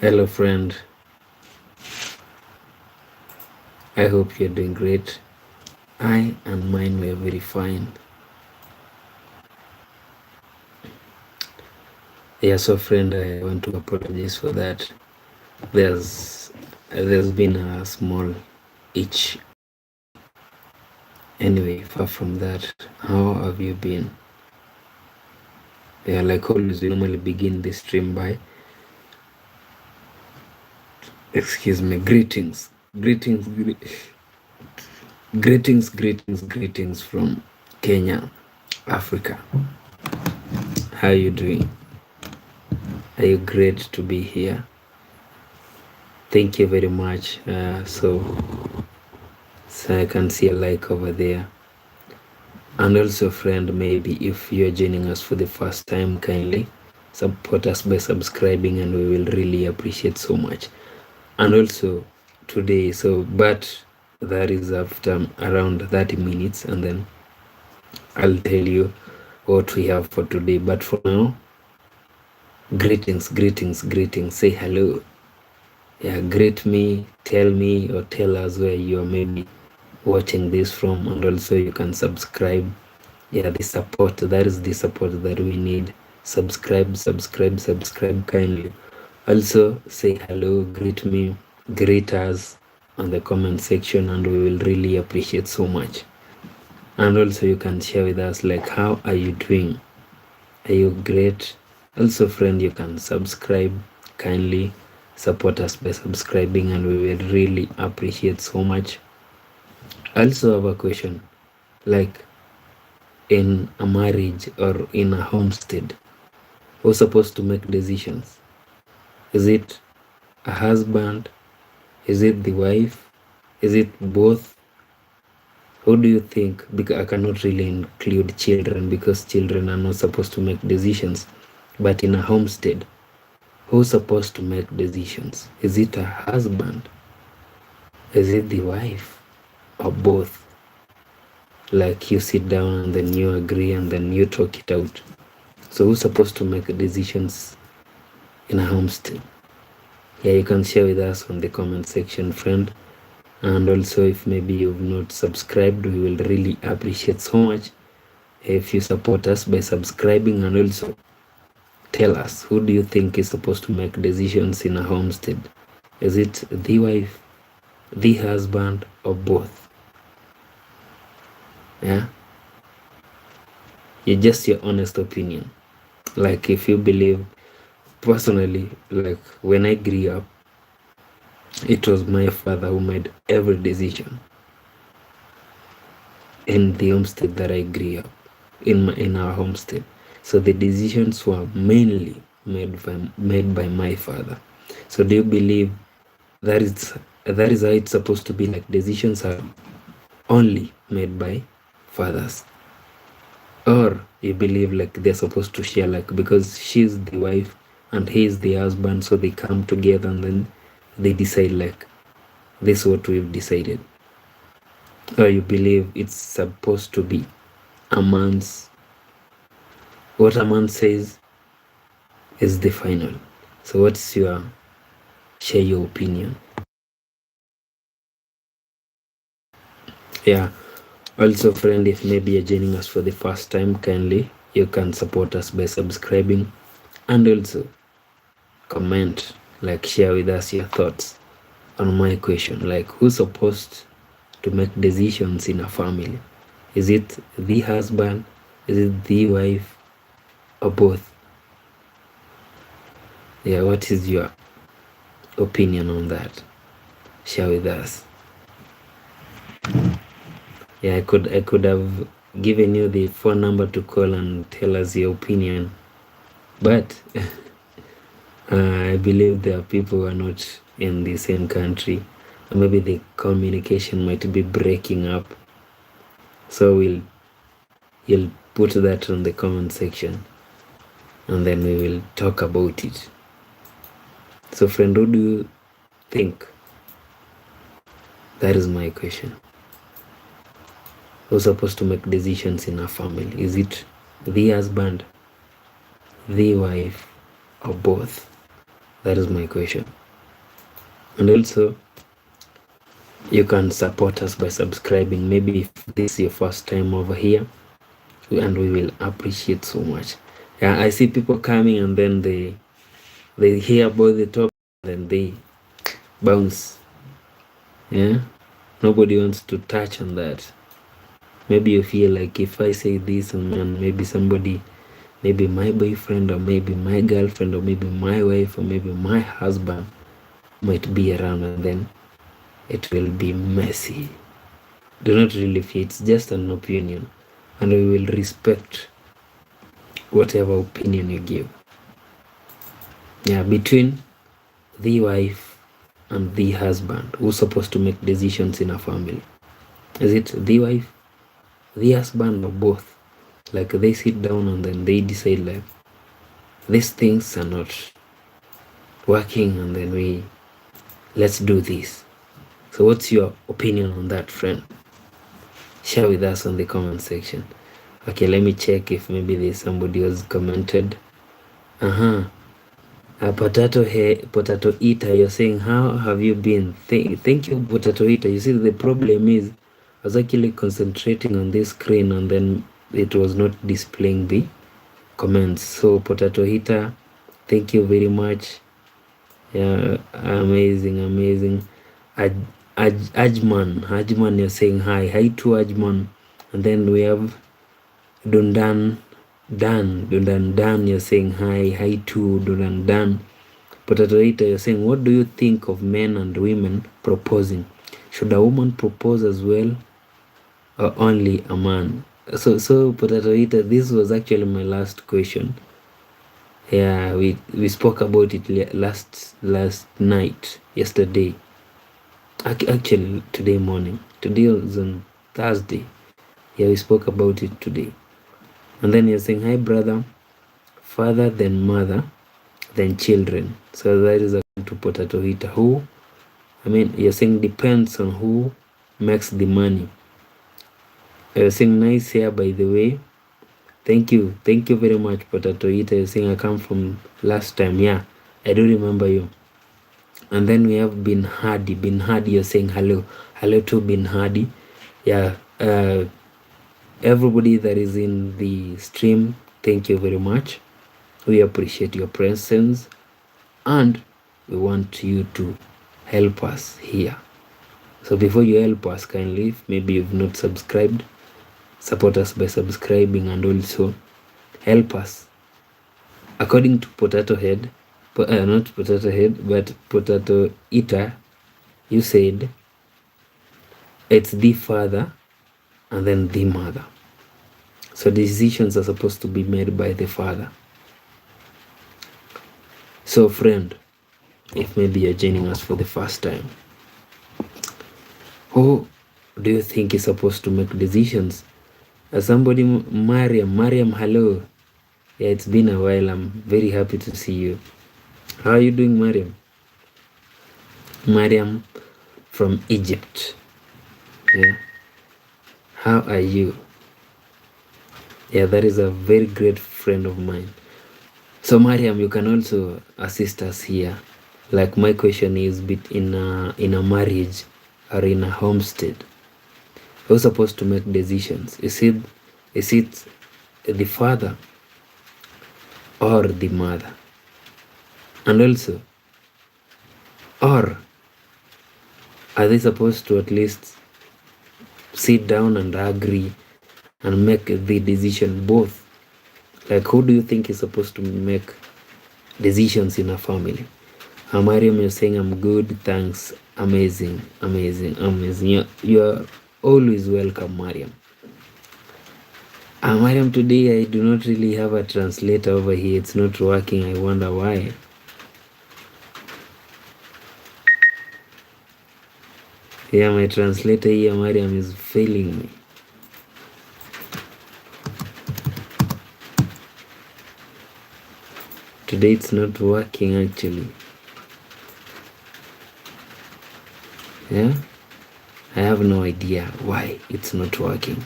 Hello friend, I hope you're doing great. I and mine were very fine. Yeah, so friend, I want to apologize for that. There's been a small itch. Anyway, far from that, how have you been? Yeah, like always, we normally begin this stream by greetings. Greetings from Kenya, Africa. How are you doing? Are you great to be here? Thank you very much. So I can see a like over there. And also, friend, maybe if you're joining us for the first time, kindly support us by subscribing, and we will really appreciate so much. And also today, but that is after around 30 minutes, and then I'll tell you what we have for today. But for now, greetings. Say hello. Yeah, greet me, tell me, or tell us where you are maybe watching this from, and also you can subscribe. Yeah, the support, that is the support that we need. Subscribe kindly. Also say hello, greet me, greet us on the comment section, and we will really appreciate so much. And also you can share with us, like, how are you doing? Are you great? Also, friend, you can subscribe kindly, support us by subscribing, and we will really appreciate so much. I also have a question, like, in a marriage or in a homestead, who's supposed to make decisions? Is it a husband? Is it the wife? Is it both? Who do you think? Because I cannot really include children, because children are not supposed to make decisions. But in a homestead, who's supposed to make decisions? Is it a husband? Is it the wife? Or both? Like, you sit down and then you agree and then you talk it out. So who's supposed to make decisions in a homestead? Yeah, you can share with us on the comment section, friend. And also, if maybe you've not subscribed, we will really appreciate so much if you support us by subscribing. And also tell us, who do you think is supposed to make decisions in a homestead? Is it the wife, the husband, or both? Yeah, just your honest opinion. Like, if you believe, personally, like, when I grew up, it was my father who made every decision in the homestead that I grew up in our homestead. So the decisions were mainly made by my father. So do you believe that is how it's supposed to be? Like, decisions are only made by fathers, or you believe like they're supposed to share, like, because she's the wife and he's the husband, so they come together and then they decide, like, this is what we've decided? Or you believe it's supposed to be what a man says is the final? So what's share your opinion? Yeah, also, friend, if maybe you're joining us for the first time, kindly you can support us by subscribing, and also comment, like, share with us your thoughts on my question, like, who's supposed to make decisions in a family? Is it the husband? Is it the wife? Or both? Yeah, what is your opinion on that? Share with us. Yeah, I could have given you the phone number to call and tell us your opinion, but I believe there are people who are not in the same country, or maybe the communication might be breaking up. So you'll put that on the comment section, and then we will talk about it. So, friend, who do you think? That is my question. Who's supposed to make decisions in a family? Is it the husband, the wife, or both? That is my question. And also, you can support us by subscribing. Maybe if this is your first time over here, and we will appreciate so much. Yeah, I see people coming and then they hear about the topic and then they bounce. Yeah, nobody wants to touch on that. Maybe you feel like if I say this and maybe somebody, maybe my boyfriend or maybe my girlfriend or maybe my wife or maybe my husband might be around, and then it will be messy. Do not really fear, it's just an opinion, and we will respect whatever opinion you give. Yeah, between the wife and the husband, who's supposed to make decisions in a family? Is it the wife, the husband, or both? Like they sit down and then they decide like these things are not working, and then let's do this. So what's your opinion on that, friend? Share with us on the comment section. Okay, let me check if maybe there's somebody who's commented. Potato eater, you're saying, how have you been? Thank you, potato eater. You see, the problem is I was actually concentrating on this screen and then it was not displaying the comments. So potato eater, thank you very much. Yeah, amazing. Ajman, you're saying hi to Ajman. And then we have Dan, you're saying hi to Dan. Potato eater, you're saying, what do you think of men and women proposing? Should a woman propose as well, or only a man? So potato eater, this was actually my last question. Yeah, we spoke about it last night, yesterday. Actually, today morning. Today was on Thursday. Yeah, we spoke about it today. And then you're saying, hi brother, father then mother then children. So that is according to potato eater. You're saying depends on who makes the money. You're saying nice hair, by the way. Thank you very much, potato eater. You're saying I come from last time. Yeah, I do remember you. And then we have Bin Hadi. You're saying hello to Bin Hadi. Yeah, everybody that is in the stream, thank you very much. We appreciate your presence and we want you to help us here. So before you help us, kindly, if maybe you've not subscribed, support us by subscribing and also help us. According to potato head, not potato head, but potato eater, you said it's the father and then the mother. So decisions are supposed to be made by the father. So friend, if maybe you're joining us for the first time, who do you think is supposed to make decisions? Somebody, Mariam, hello. Yeah, it's been a while. I'm very happy to see you. How are you doing, Mariam? Mariam from Egypt. Yeah. How are you? Yeah, that is a very great friend of mine. So Mariam, you can also assist us here. Like my question is, in a marriage or in a homestead, who's supposed to make decisions? Is it the father or the mother? And also, or are they supposed to at least sit down and agree and make the decision both? Like, who do you think is supposed to make decisions in a family? Mariam, you're saying I'm good, thanks, amazing. You're always welcome, Mariam. Mariam, today I do not really have a translator over here. It's not working. I wonder why. Yeah, my translator here, Mariam, is failing me. Today it's not working actually. Yeah, I have no idea why it's not working.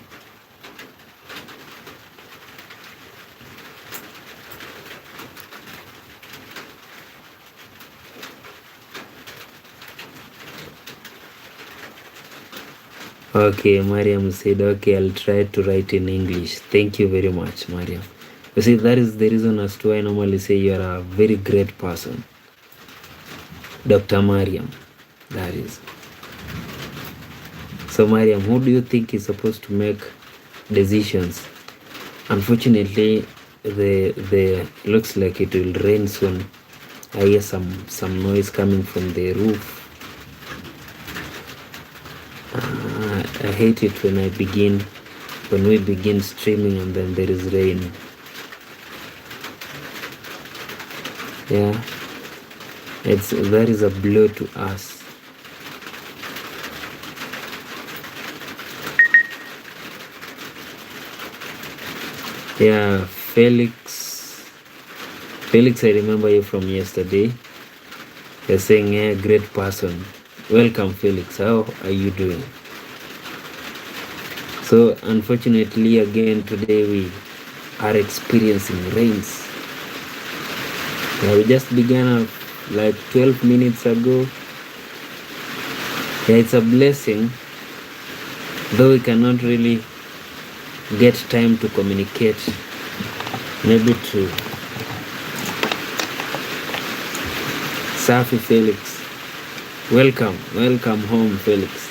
Okay, Mariam said, okay, I'll try to write in English. Thank you very much, Mariam. You see, that is the reason as to why I normally say you are a very great person. Dr. Mariam, that is. So, Mariam, who do you think is supposed to make decisions? Unfortunately, the looks like it will rain soon. I hear some noise coming from the roof. I hate it when we begin streaming and then there is rain. Yeah, that is a blow to us. Yeah, Felix, I remember you from yesterday. You're saying, yeah, great person. Welcome, Felix. How are you doing? So, unfortunately, again, today we are experiencing rains. Yeah, we just began like 12 minutes ago. Yeah, it's a blessing, though we cannot really get time to communicate. Maybe to Safi Felix. Welcome home, Felix.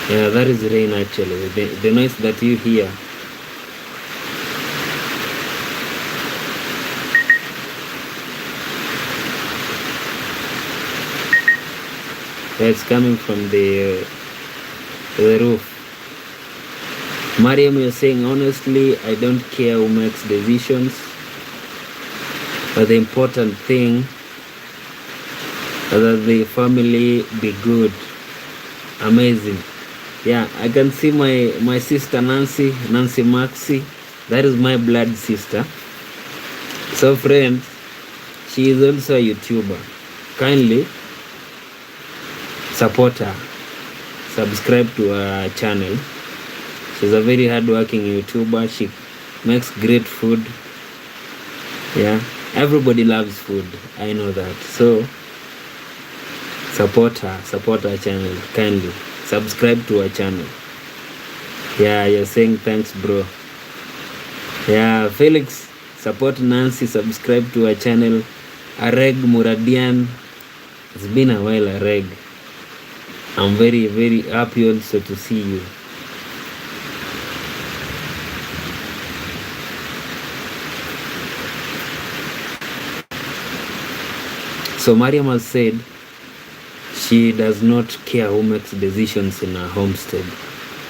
Yeah, that is rain actually. The noise that you hear. It's coming from the roof. Mariam, you're saying, honestly, I don't care who makes decisions, but the important thing is that the family be good. Amazing. Yeah, I can see my sister Nancy Maxi. That is my blood sister. So friends, she is also a YouTuber. Kindly support her. Subscribe to her channel. She's a very hardworking YouTuber. She makes great food. Yeah, everybody loves food. I know that. So support her channel kindly. Subscribe to her channel. Yeah, you're saying thanks, bro. Yeah, Felix, support Nancy, subscribe to her channel. Areg Muradian, it's been a while, Areg. I'm very, very happy also to see you. So Mariam has said she does not care who makes decisions in her homestead,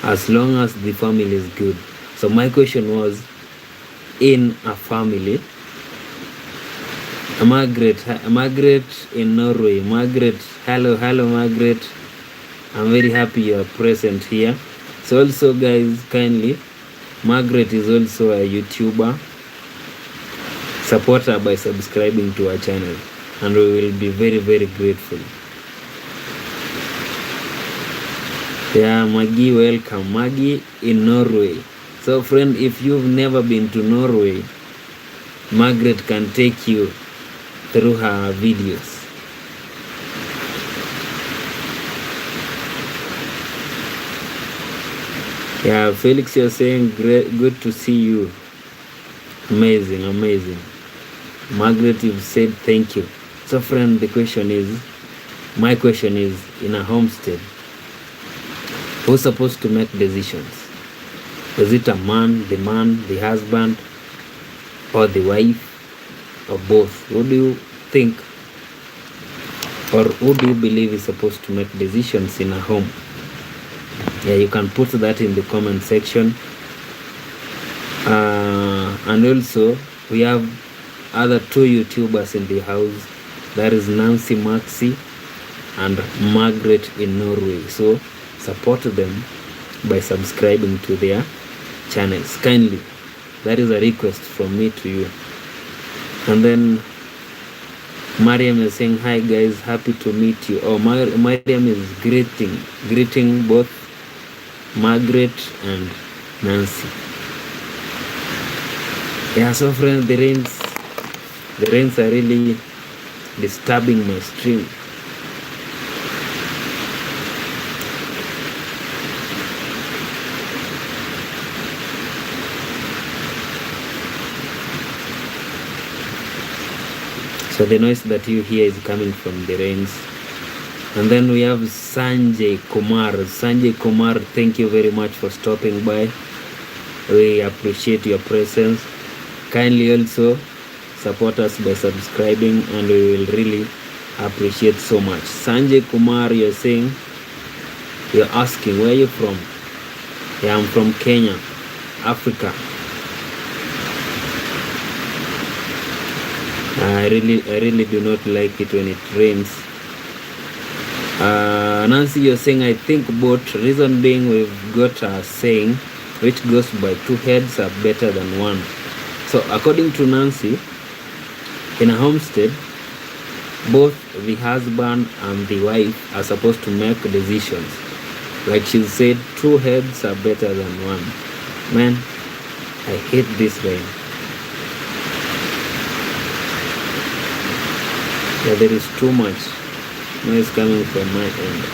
as long as the family is good. So my question was, in a family, Margaret in Norway. Margaret, hello Margaret. I'm very happy you are present here. So also guys, kindly, Margaret is also a YouTuber. Support her by subscribing to her channel, and we will be very, very grateful. Yeah, Maggie, welcome. Maggie in Norway. So friend, if you've never been to Norway, Margaret can take you through her videos. Yeah, Felix, you're saying great, good to see you. Amazing. Margaret, you've said thank you. So friend, my question is, in a homestead, who's supposed to make decisions? Is it the man, the husband, or the wife, or both? Who do you think, or who do you believe is supposed to make decisions in a home? Yeah, you can put that in the comment section. And also, we have other two YouTubers in the house. That is Nancy Maxi and Margaret in Norway. So support them by subscribing to their channels kindly. That is a request from me to you. And then Mariam is saying, hi guys, happy to meet you. Oh, Mariam is greeting both Margaret and Nancy. Yeah, so friends, the rains are really disturbing my stream. So the noise that you hear is coming from the rains. And then we have Sanjay Kumar. Sanjay Kumar, thank you very much for stopping by. We appreciate your presence. Kindly also support us by subscribing, and we will really appreciate so much. Sanjay Kumar, you're asking, where are you from? Yeah, I'm from Kenya, Africa. I really do not like it when it rains. Nancy, you're saying, I think both. Reason being, we've got a saying which goes by two heads are better than one. So according to Nancy, in a homestead, both the husband and the wife are supposed to make decisions. Like she said, two heads are better than one. Man, I hate this rain. Yeah, there is too much noise coming from my end.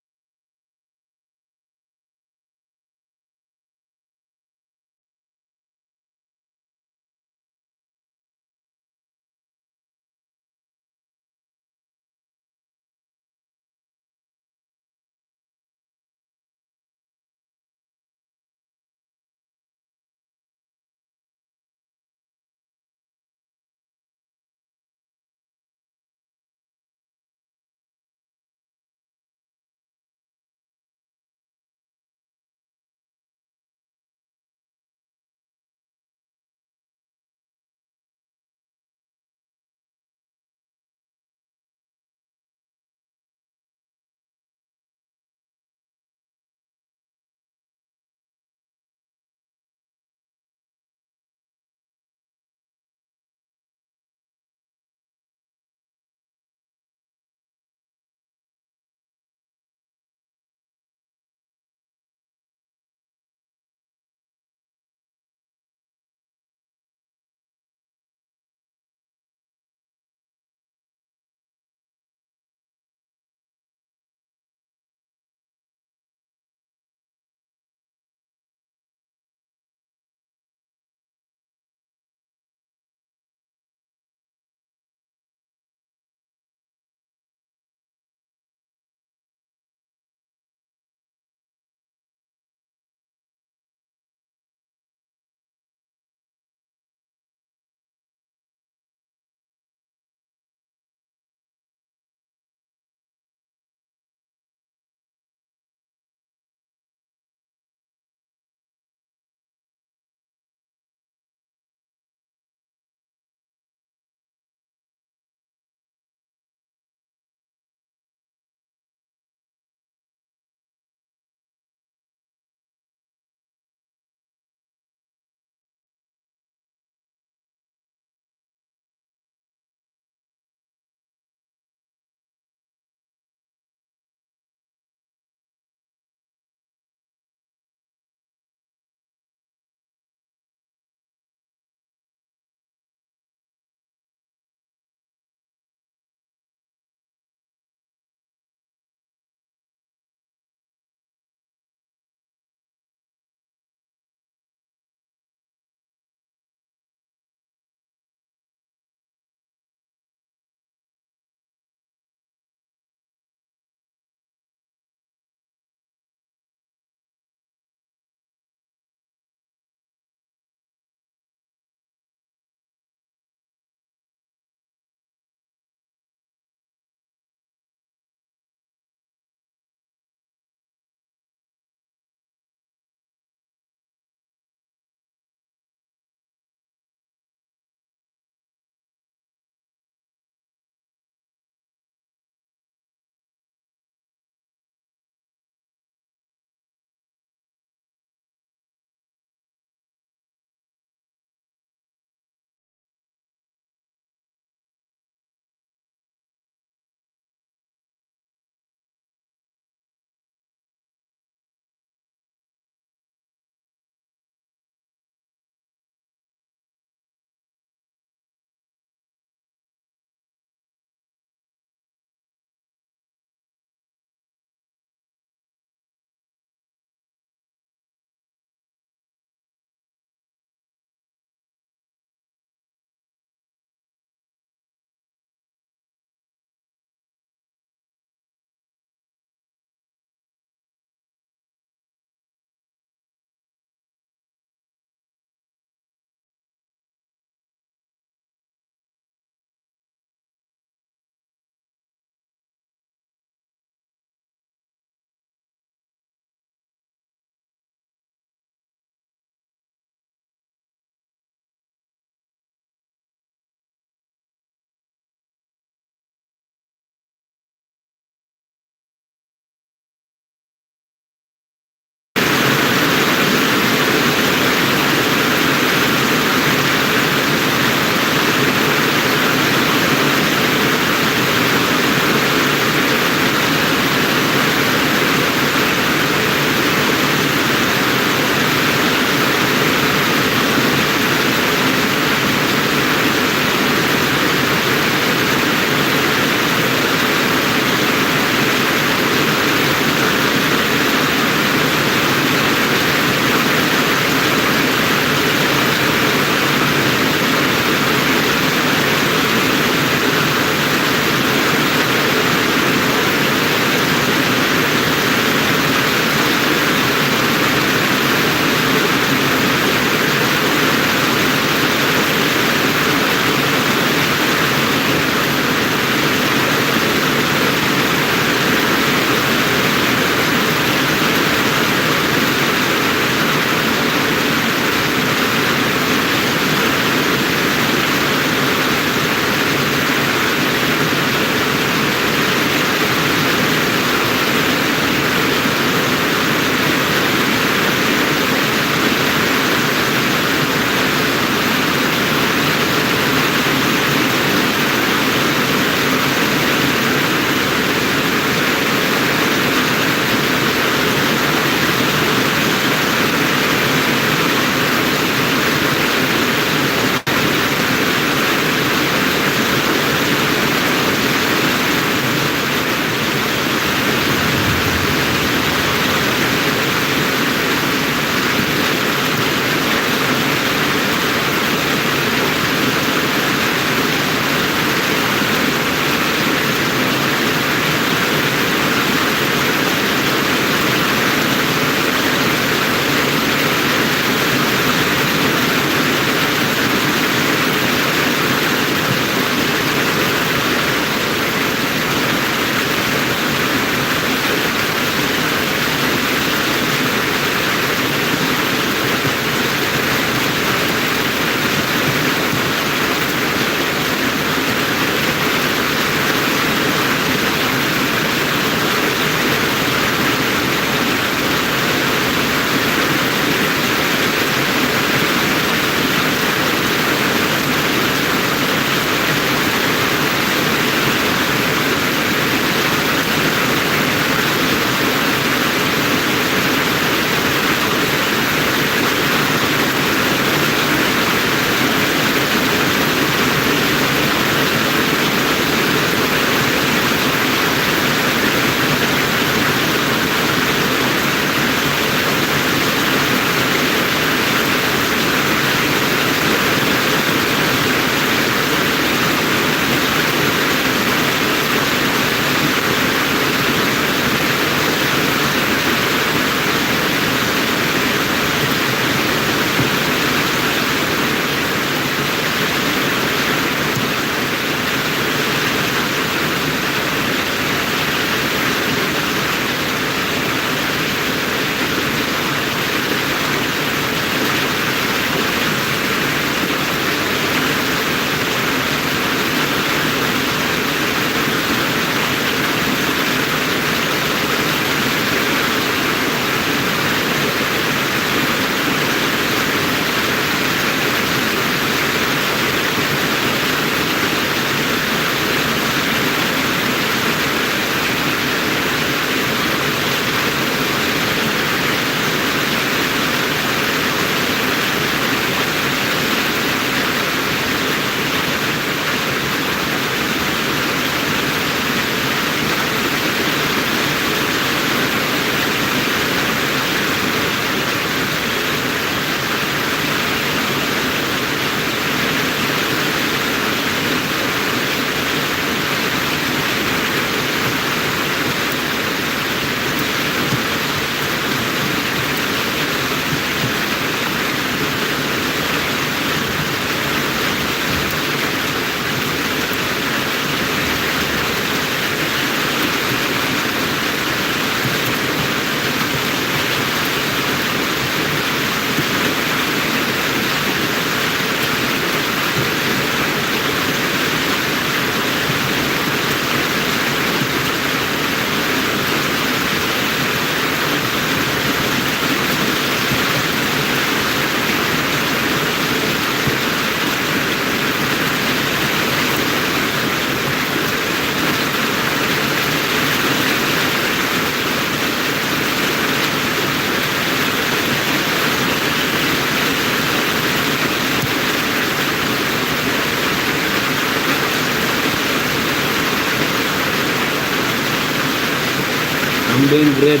I'm doing great,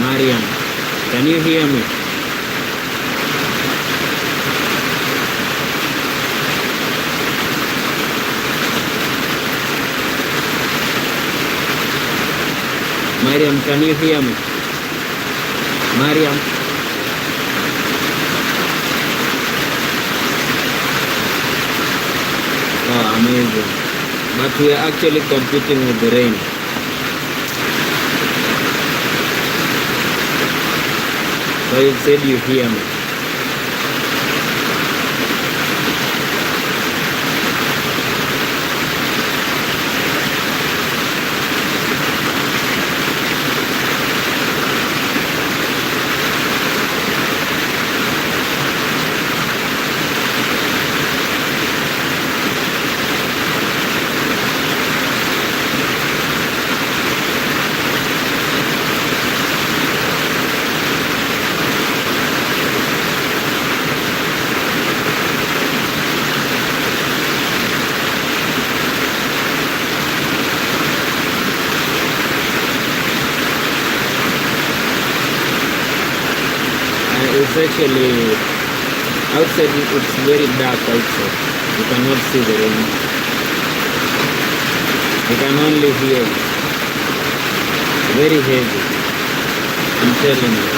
Mariam. Can you hear me? Mariam, can you hear me? Mariam? Oh, amazing. But we are actually competing with the rain. So you said you hear me. It's actually outside, it's very dark outside. You cannot see the rain. You can only hear it. Very heavy. I'm telling you.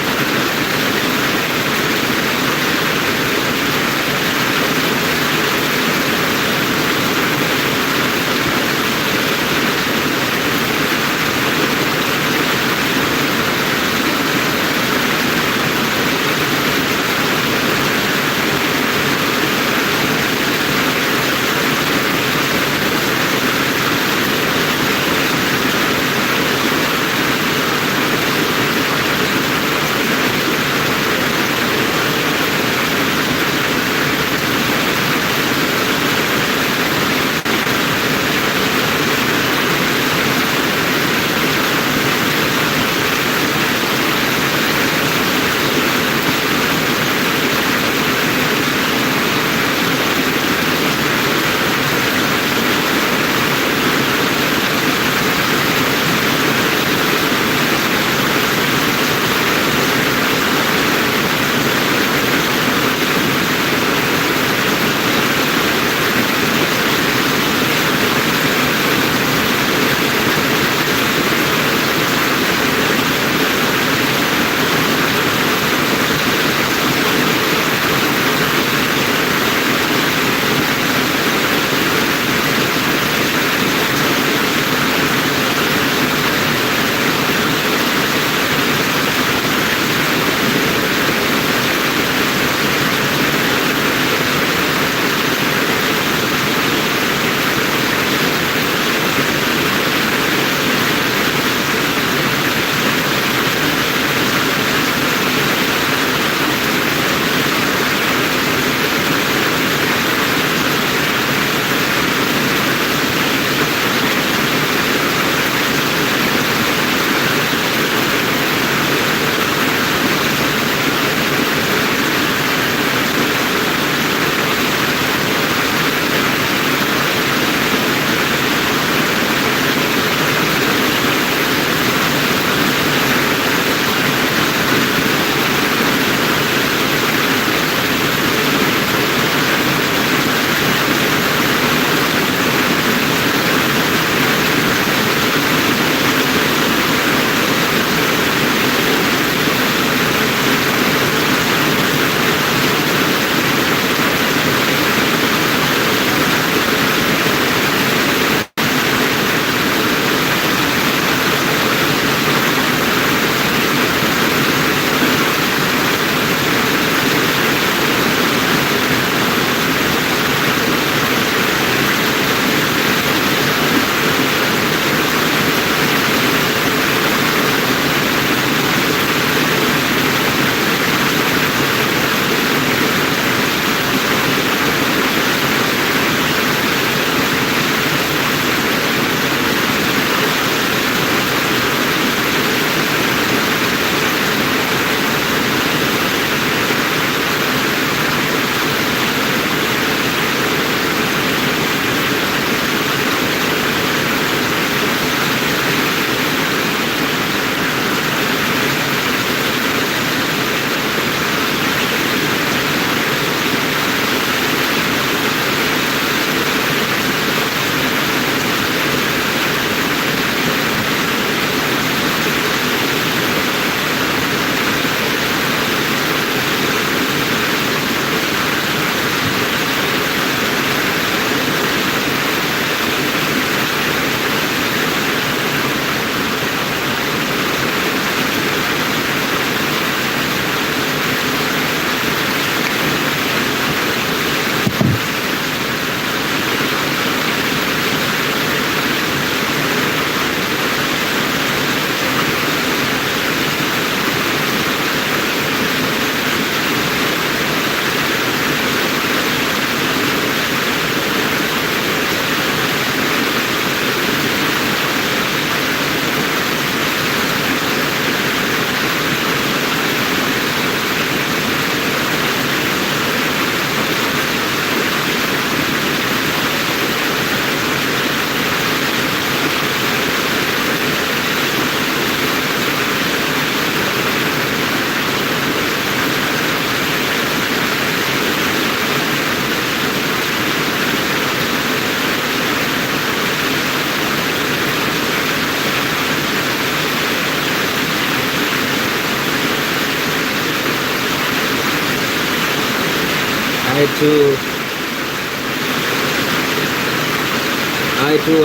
I too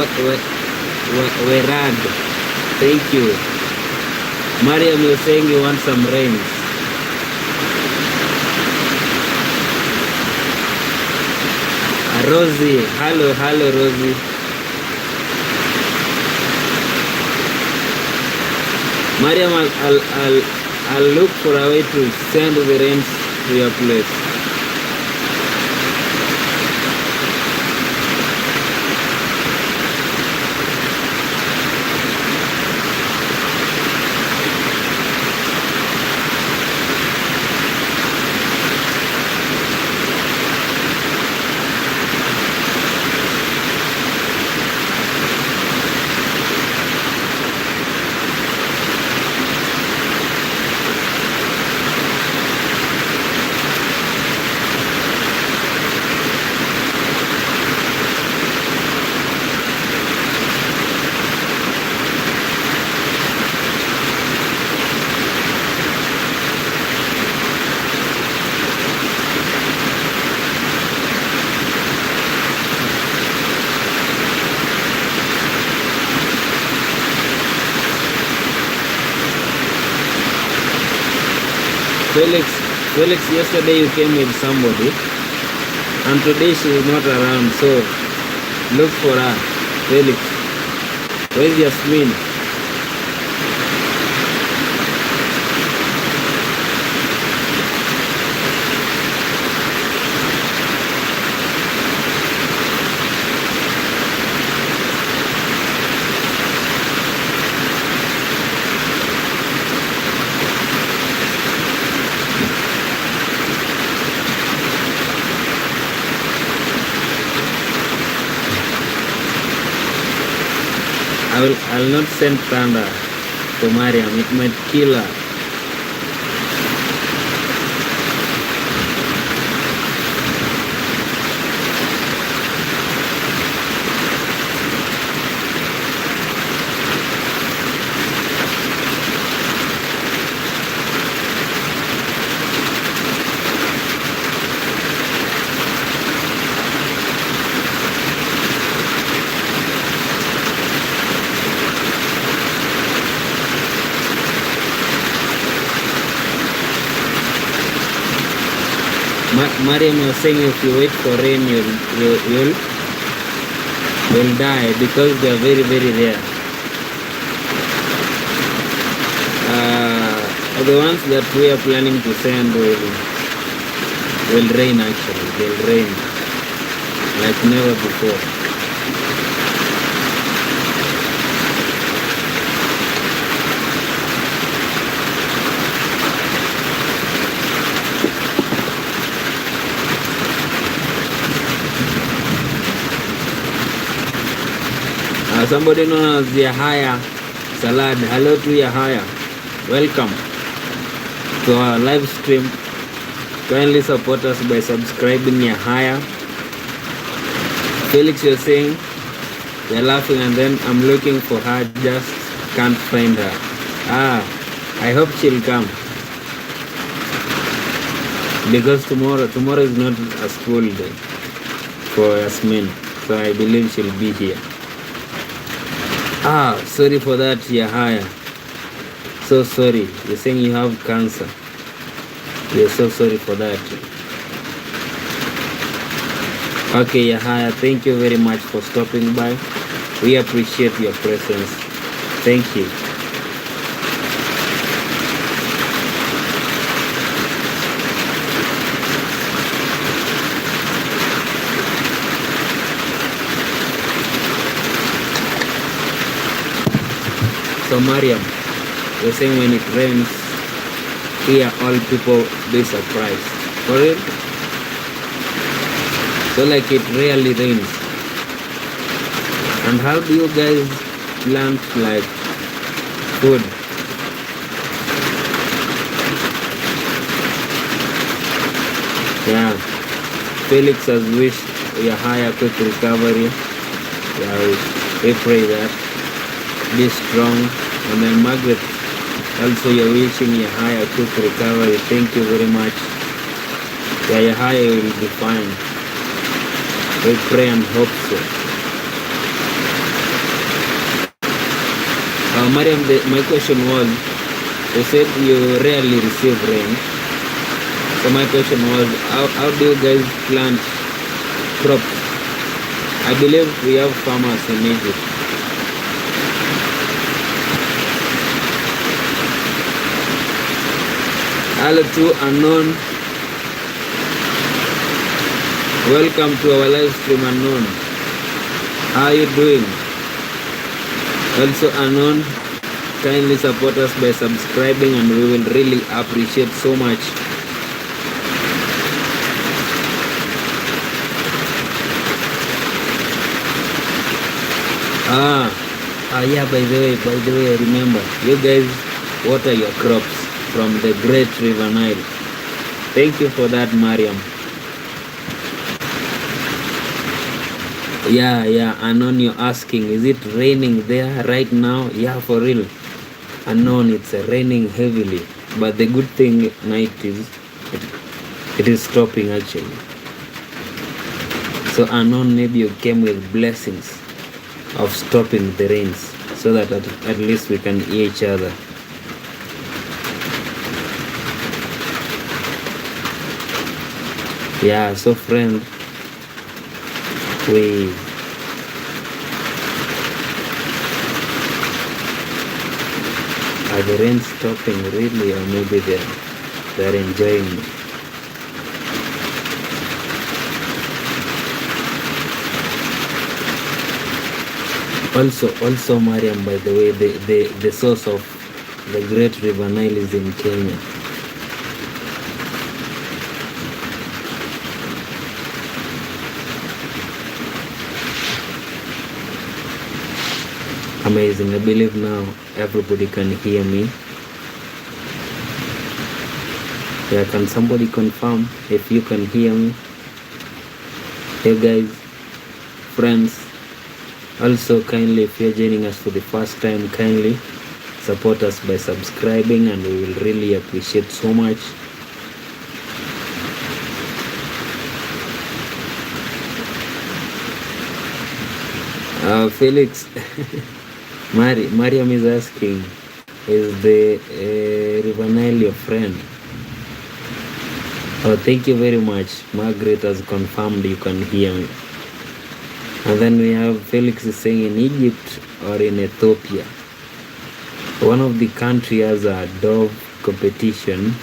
were rad. Thank you. Mariam, you're saying you want some rains. Rosie, hello Rosie. Mariam, I'll look for a way to send the rains to your place. Felix, yesterday you came with somebody, and today she is not around, so look for her. Felix, where's Yasmin? I'll not send thunder to Mariam, it might kill her. Mariam was saying if you wait for rain, you'll die because they are very, very rare. The ones that we are planning to send will rain actually. They'll rain like never before. Somebody known as Yahaya Salad. Hello to Yahaya. Welcome to our live stream. Kindly support us by subscribing. Yahaya. Felix, you're saying you're laughing, and then I'm looking for her, just can't find her. I hope she'll come, because tomorrow is not a school day for Yasmin, so I believe she'll be here. Sorry for that, Yahaya. So sorry. You're saying you have cancer. We're so sorry for that. Okay, Yahaya, thank you very much for stopping by. We appreciate your presence. Thank you. So Mariam, you're saying when it rains, here all people be surprised. For real? So like it rarely rains. And how do you guys plant like food? Yeah. Felix has wished Yahaya quick recovery. Yeah, we pray that. Be strong. And then Margaret, also you're wishing Yahaya quick recovery. Thank you very much. Yeah, higher will be fine. We pray and hope so. Mariam, my question was, you said you rarely receive rain. So my question was, how do you guys plant crops? I believe we have farmers in Egypt. Hello to unknown. Welcome to our live stream, unknown. How are you doing? Also unknown, kindly support us by subscribing and we will really appreciate so much. Yeah, by the way, I remember, you guys water your crops from the great river Nile. Thank you for that, Mariam. Yeah, unknown, you're asking, is it raining there right now? Yeah, for real. Unknown, it's raining heavily, but the good thing night is it is stopping actually. So unknown, maybe you came with blessings of stopping the rains so that at least we can hear each other. Yeah, so friend, are the rain stopping really, or maybe they're enjoying it? Also, Mariam, by the way, the source of the Great River Nile is in Kenya. Amazing. I believe now everybody can hear me. Yeah, can somebody confirm if you can hear me? Hey guys, friends, also kindly, if you're joining us for the first time, kindly support us by subscribing and we will really appreciate so much. Felix, Mariam is asking, is the River Nile your friend? Oh, thank you very much. Margaret has confirmed you can hear me. And then we have Felix is saying in Egypt or in Ethiopia. One of the country has a dove competition.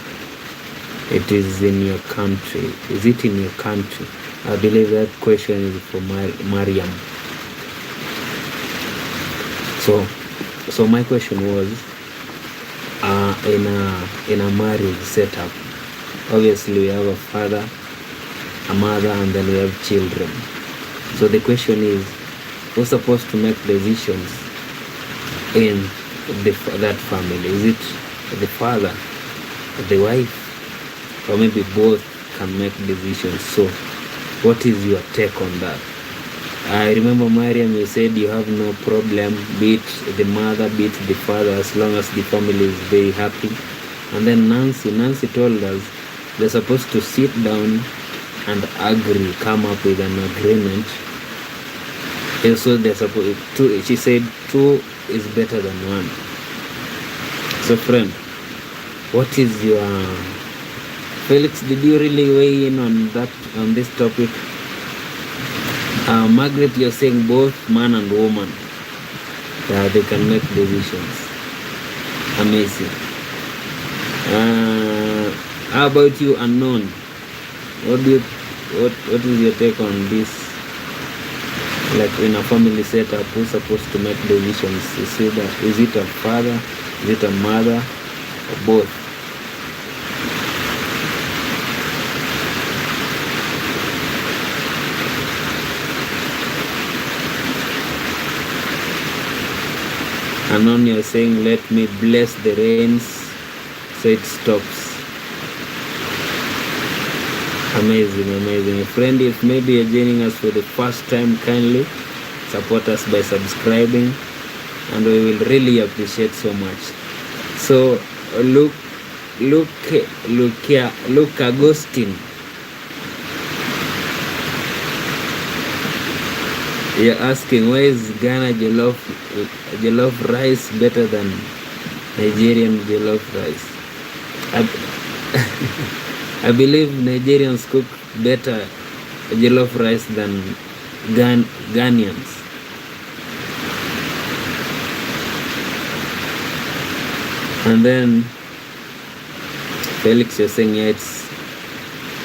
It is in your country. Is it in your country? I believe that question is for Mariam. So my question was, in a marriage setup, obviously we have a father, a mother, and then we have children. So the question is, who's supposed to make decisions in that family? Is it the father, the wife, or maybe both can make decisions? So what is your take on that? I remember, Mariam, you said you have no problem, be it the mother, be it the father, as long as the family is very happy. And then Nancy told us they're supposed to sit down and agree, come up with an agreement. And so they're supposed to, she said two is better than one. So friend, what is your, Felix, did you really weigh in on this topic? Margaret, you're saying both man and woman, they can make decisions. Amazing. How about you, unknown? What is your take on this? Like in a family setup, who's supposed to make decisions? Is it a father? Is it a mother? Or both? Anon, you're saying, let me bless the rains so it stops. Amazing. Friend, if maybe you're joining us for the first time, kindly support us by subscribing and we will really appreciate so much. So Luke Agustin, You're asking why is Ghana jollof rice better than Nigerian jollof rice? I believe Nigerians cook better jollof rice than Ghanaians. And then Felix, you're saying, yeah, it's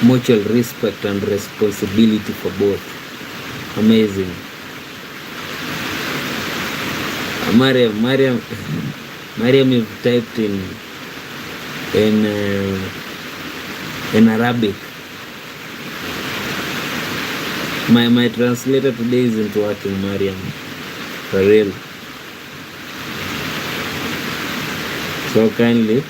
mutual respect and responsibility for both. Amazing. Mariam, you've typed in Arabic. My translator today isn't working, Mariam. For real. So kindly.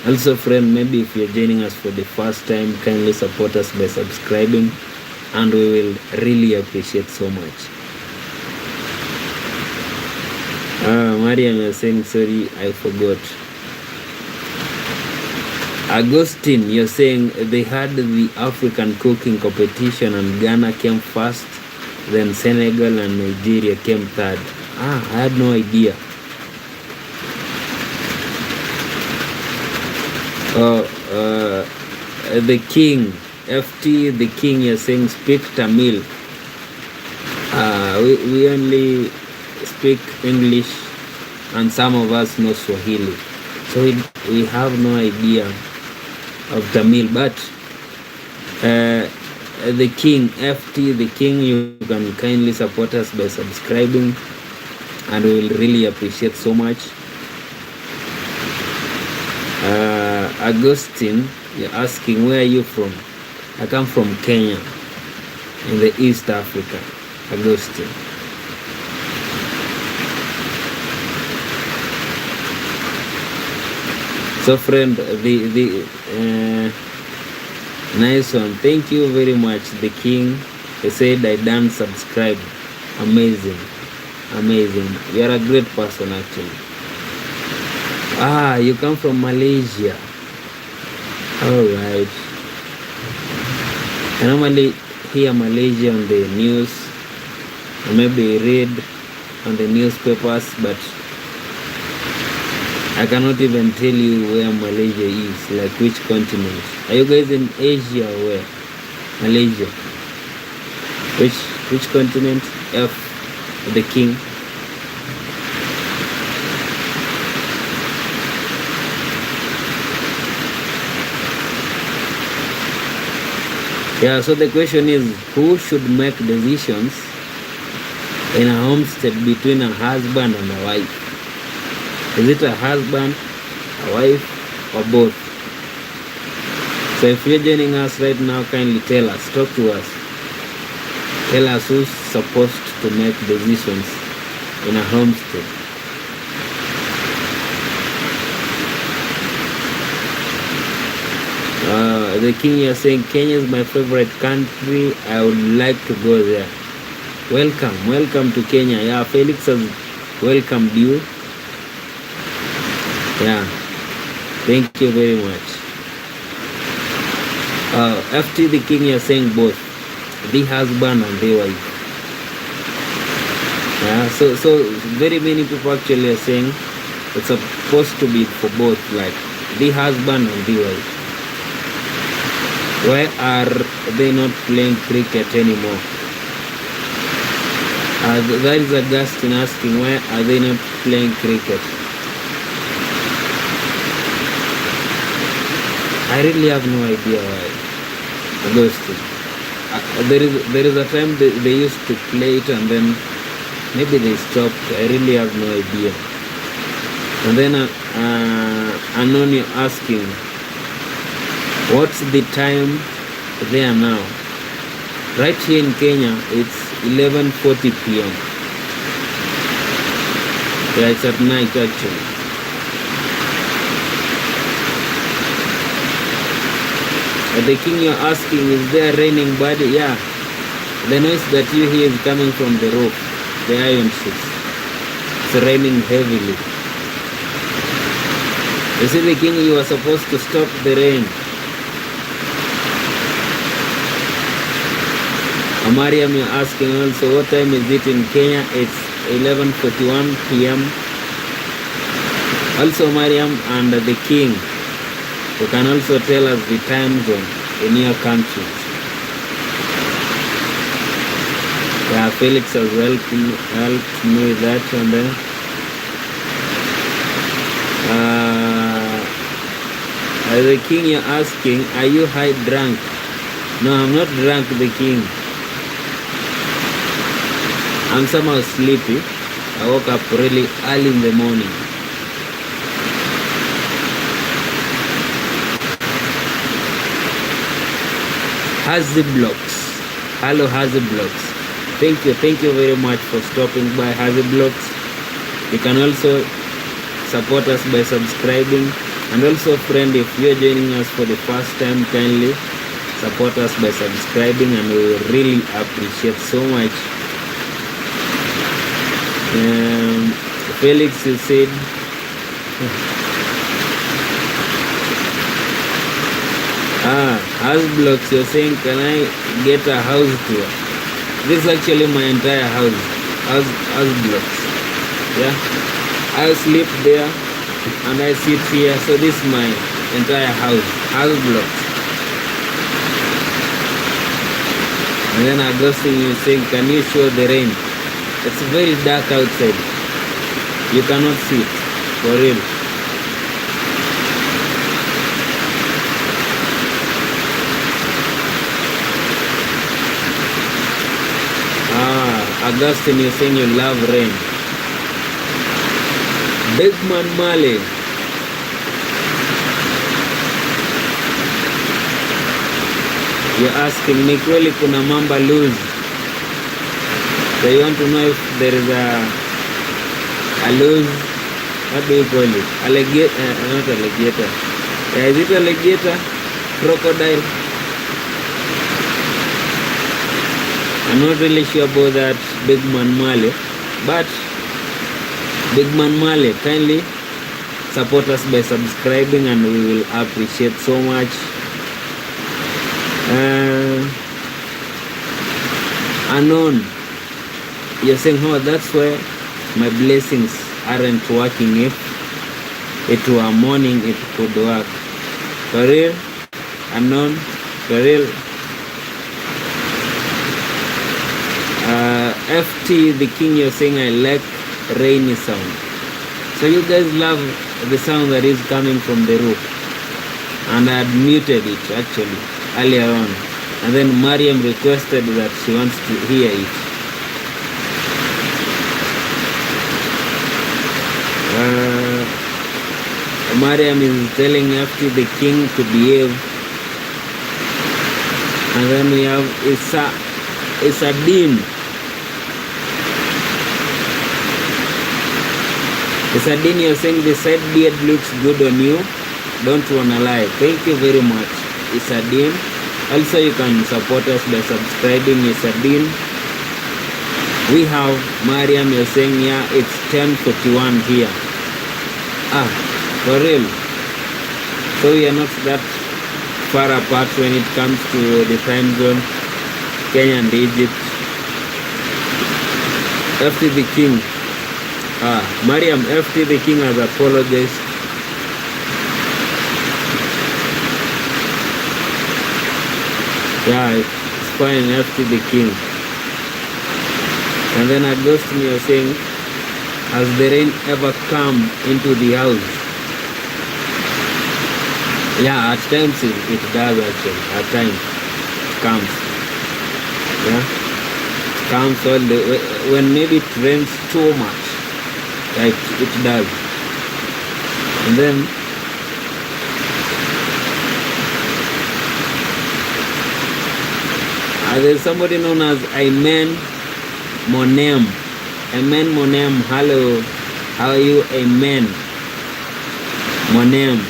Also, friend, maybe if you're joining us for the first time, kindly support us by subscribing, and we will really appreciate so much. Mariam, you're saying sorry, I forgot. Agustin, you're saying they had the African cooking competition and Ghana came first, then Senegal and Nigeria came third. I had no idea. The king, FT, the king, you're saying speak Tamil. We only speak English and some of us know Swahili. So we have no idea of Tamil. But the king, FT, the king, you can kindly support us by subscribing, and we will really appreciate so much. Augustine, you're asking, where are you from? I come from Kenya, in the East Africa. Augustine. So friend, the nice one. Thank you very much. The king, he said I done subscribe. Amazing. You are a great person actually. You come from Malaysia. Alright. I normally hear Malaysia on the news, or maybe read on the newspapers, but I cannot even tell you where Malaysia is, like which continent. Are you guys in Asia or where? Malaysia. Which continent? F, the king. Yeah, so the question is, who should make decisions in a homestead between a husband and a wife? Is it a husband, a wife, or both? So if you're joining us right now, kindly tell us, talk to us. Tell us who's supposed to make decisions in a homestead. The king, you're saying Kenya is my favorite country. I would like to go there. Welcome to Kenya. Yeah, Felix has welcomed you. Yeah, thank you very much. FT, the king, you're saying both, the husband and the wife. Yeah, so very many people actually are saying it's supposed to be for both, like the husband and the wife. Why are they not playing cricket anymore? That is Augustine asking, why are they not playing cricket? I really have no idea why. Augustine. There is a time they used to play it and then maybe they stopped. I really have no idea. And then Anonio asking, what's the time there now? Right here in Kenya, it's 11:40 p.m. Yeah, it's at night actually. The king, you're asking, is there raining bad? Yeah, the noise that you hear is coming from the roof, the iron sheets. It's raining heavily. You see, the king, you are supposed to stop the rain. Mariam, you're asking also what time is it in Kenya? It's 11:41 p.m. Also, Mariam and the King, you can also tell us the time zone in your country. Yeah, Felix has helped me with that. And then the King, you're asking, are you high drunk? No, I'm not drunk, the King. I'm somehow sleepy. I woke up really early in the morning. Hazy Blocks. Hello, Hazy Blocks. Thank you very much for stopping by, Hazy Blocks. You can also support us by subscribing, and also, friend, if you're joining us for the first time, kindly support us by subscribing, and we will really appreciate so much. Felix, you said house blocks, you're saying, can I get a house tour? This is actually my entire house blocks. Yeah, I sleep there and I sit here, so this is my entire house blocks. And then Augustine, you saying, can you show the rain? It's very dark outside, you cannot see it, for real. Augustine, you're saying you love rain. Big Man Mali, you're asking, ni kweli kuna mamba loose? So you want to know if there is a loose, what do you call it? Alligator, not alligator. Yeah, is it alligator? Crocodile? I'm not really sure about that, Big Man Mali, but Big Man Mali, kindly support us by subscribing, and we will appreciate so much. Unknown, you're saying, oh, that's why my blessings aren't working. If it were morning, it could work. For real? Unknown? For real? FT, the King, you're saying, I like rainy sound. So you guys love the sound that is coming from the roof. And I had muted it actually earlier on. And then Mariam requested that she wants to hear it. Mariam is telling FT, the King, to behave. And then we have Isadine. Isadine, you're saying the side beard looks good on you. Don't wanna lie. Thank you very much, Isadine. Also, you can support us by subscribing, Isadine. We have Mariam, you're saying, yeah, it's 10:41 here. For real. So we are not that far apart when it comes to the time zone, Kenya and Egypt. FT the King. Mariam, FT the King has apologized. Yeah, it's fine, FT the King. And then Augustine, you're saying, has the rain ever come into the house? Yeah, at times it does actually. At times it comes. Yeah, it comes all the way. When maybe it rains too much. Like it does. And then there's somebody known as Amen Monem. Amen Monem, hello. How are you, Amen Monem?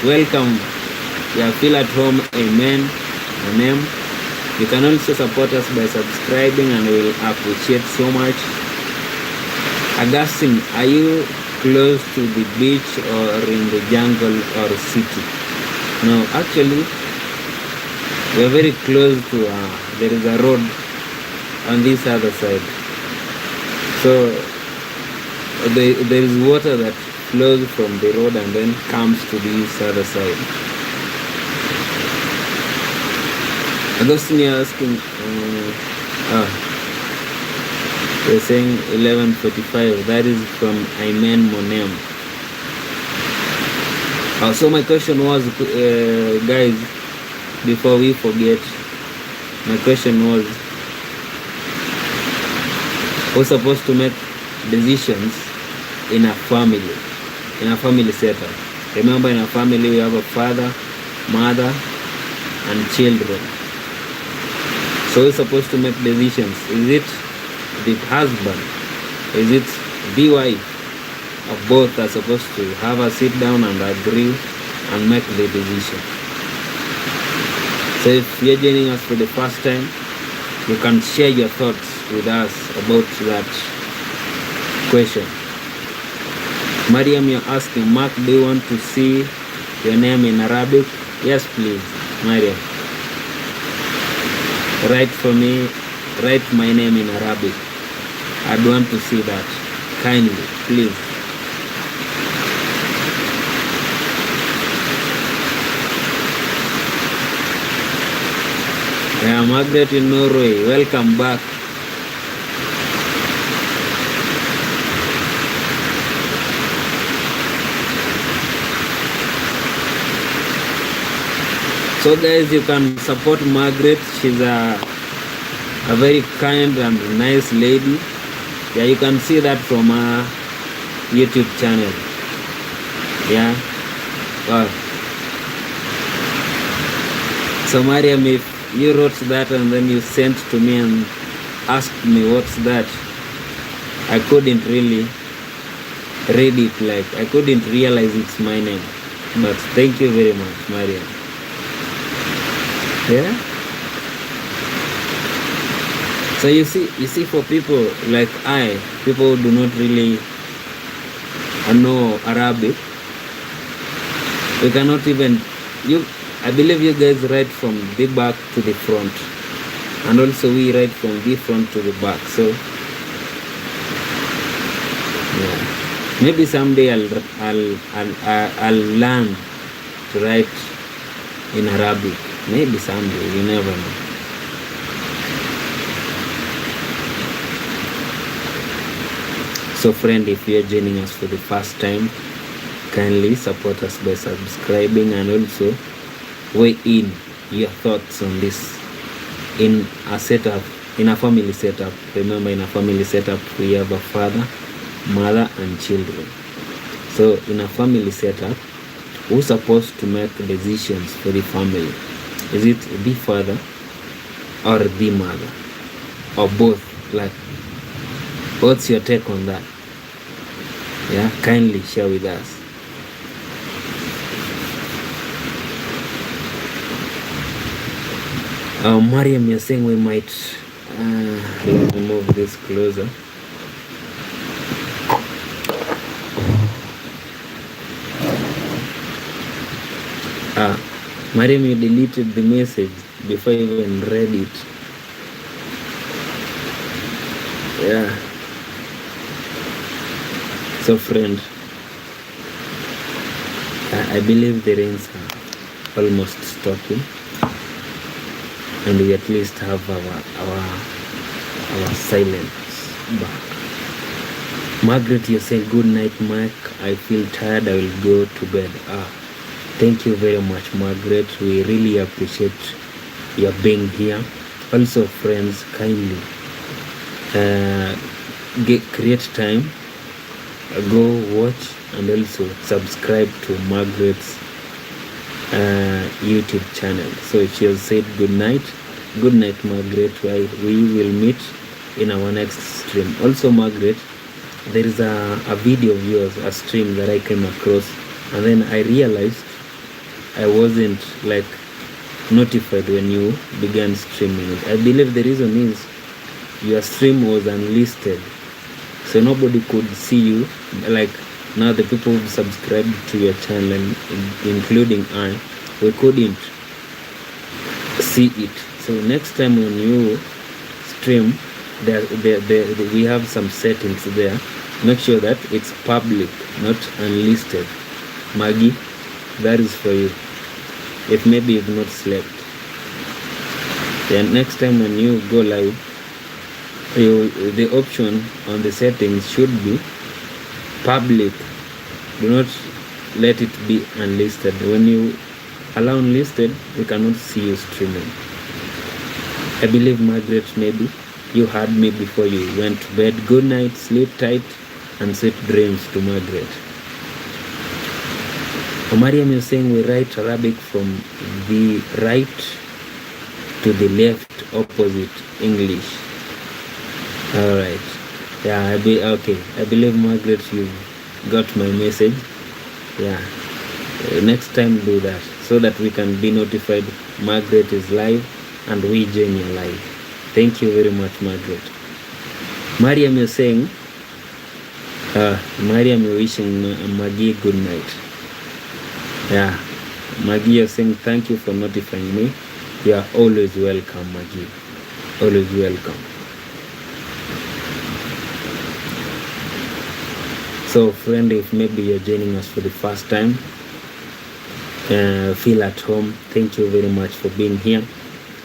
Welcome. Yeah, feel at home, Amen Monem. You can also support us by subscribing, and we will appreciate so much. Augustine, are you close to the beach or in the jungle or city? No, actually, we are very close to, there is a road on this other side. So there is water that flows from the road and then comes to this other side. Augustine, you're asking, they're saying 11:45. That is from Amen Monem. So my question was, guys, before we forget, my question was, we're supposed to make decisions in a family setup. Remember, in a family we have a father, mother, and children. So we're supposed to make decisions. Is it the husband? Is it the wife? Or both are supposed to have a sit down and agree and make the decision. So if you're joining us for the first time, you can share your thoughts with us about that question. Mariam, you're asking, Mark, do you want to see your name in Arabic? Yes, please, Mariam. Write for me, write my name in Arabic. I'd want to see that. Kindly, please. Yeah, Margaret in Norway, welcome back. So guys, you can support Margaret. She's a very kind and nice lady. Yeah, you can see that from her YouTube channel. Yeah. Wow. So Mariam, if you wrote that and then you sent to me and asked me what's that, I couldn't really read it, like I couldn't realize it's my name. But thank you very much, Mariam. Yeah. So you see, for people like people who do not really know Arabic, we cannot even I believe you guys write from the back to the front, and also we write from the front to the back. So yeah, maybe someday I'll learn to write in Arabic. Maybe someday, you never know. So friend, if you're joining us for the first time, kindly support us by subscribing and also weigh in your thoughts on this. In a family setup, remember, in a family setup we have a father, mother, and children. So in a family setup, who's supposed to make decisions for the family? Is it the father or the mother, or both? Like, what's your take on that? Yeah, kindly share with us. Mariam, you're saying we might let me move this closer. Mariam, you deleted the message before I even read it. Yeah. So friend, I believe the rains are almost stopping, and we at least have our silence back. Margaret, you say good night, Mike. I feel tired. I will go to bed. Thank you very much, Margaret. We really appreciate your being here. Also, friends, kindly create time, go watch and also subscribe to Margaret's YouTube channel. So she has said good night. Good night, Margaret. We will meet in our next stream. Also, Margaret, there is a video of yours, a stream that I came across, and then I realized I wasn't like notified when you began streaming it. I believe the reason is your stream was unlisted, so nobody could see you. Like now the people who subscribed to your channel, including we couldn't see it. So next time when you stream, we have some settings there. Make sure that it's public, not unlisted. Maggie, that is for you. If maybe you've not slept, then next time when you go live, the option on the settings should be public. Do not let it be unlisted. When you allow unlisted, we cannot see you streaming. I believe, Margaret, maybe you heard me before you went to bed. Good night, sleep tight, and sweet dreams to Margaret. Mariam is saying we write Arabic from the right to the left, opposite English. All right. Yeah, okay. I believe, Margaret, you got my message. Yeah. Next time do that so that we can be notified Margaret is live and we join you live. Thank you very much, Margaret. Mariam is saying, Mariam, you're wishing Maggie good night. Yeah, Maggie, you're saying thank you for notifying me. You are always welcome, Maggie. Always welcome. So, friend, if maybe you're joining us for the first time, feel at home. Thank you very much for being here.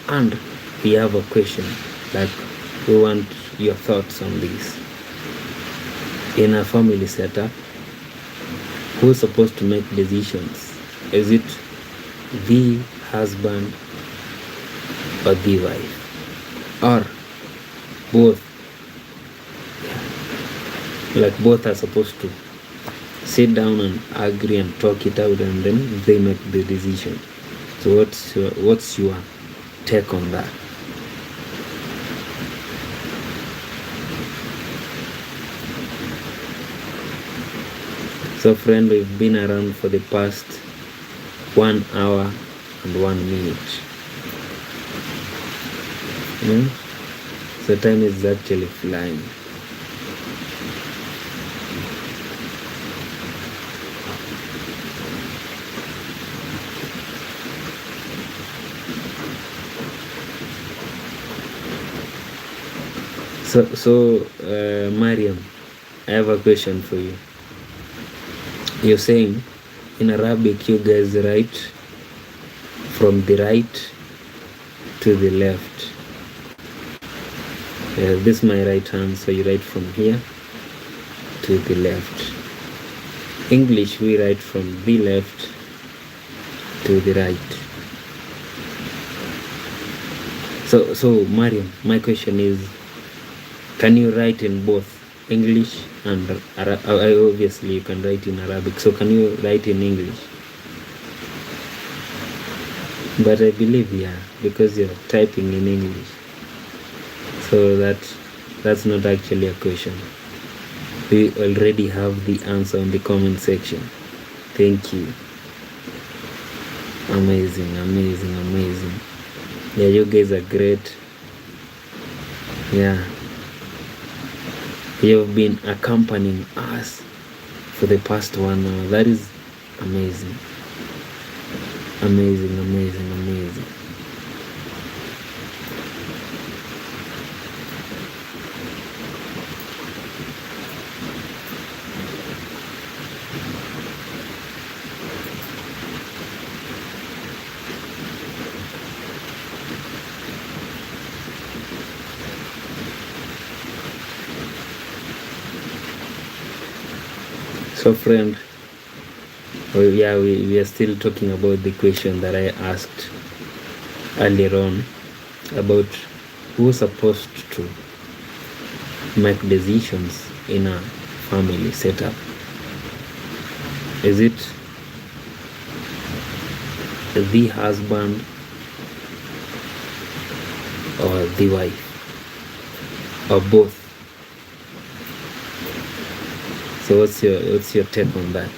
And we have a question, like we want your thoughts on this. In a family setup, who's supposed to make decisions? Is it the husband or the wife? Or both? Like both are supposed to sit down and agree and talk it out, and then they make the decision. So what's your take on that? So, friend, we've been around for the past 1 hour and 1 minute. So time is actually flying. So, Mariam, I have a question for you. You're saying in Arabic you guys write from the right to the left. This is my right hand, so you write from here to the left. English, we write from the left to the right. So Mariam, my question is, can you write in both English and obviously you can write in Arabic, so can you write in English? But I believe, yeah, because you're typing in English, so that's not actually a question. We already have the answer in the comment section. Thank you. Amazing. Yeah, you guys are great. Yeah, you've been accompanying us for the past 1 hour. That is amazing. So, friend, we are still talking about the question that I asked earlier on about who's supposed to make decisions in a family setup. Is it the husband or the wife, or both? So what's your take on that?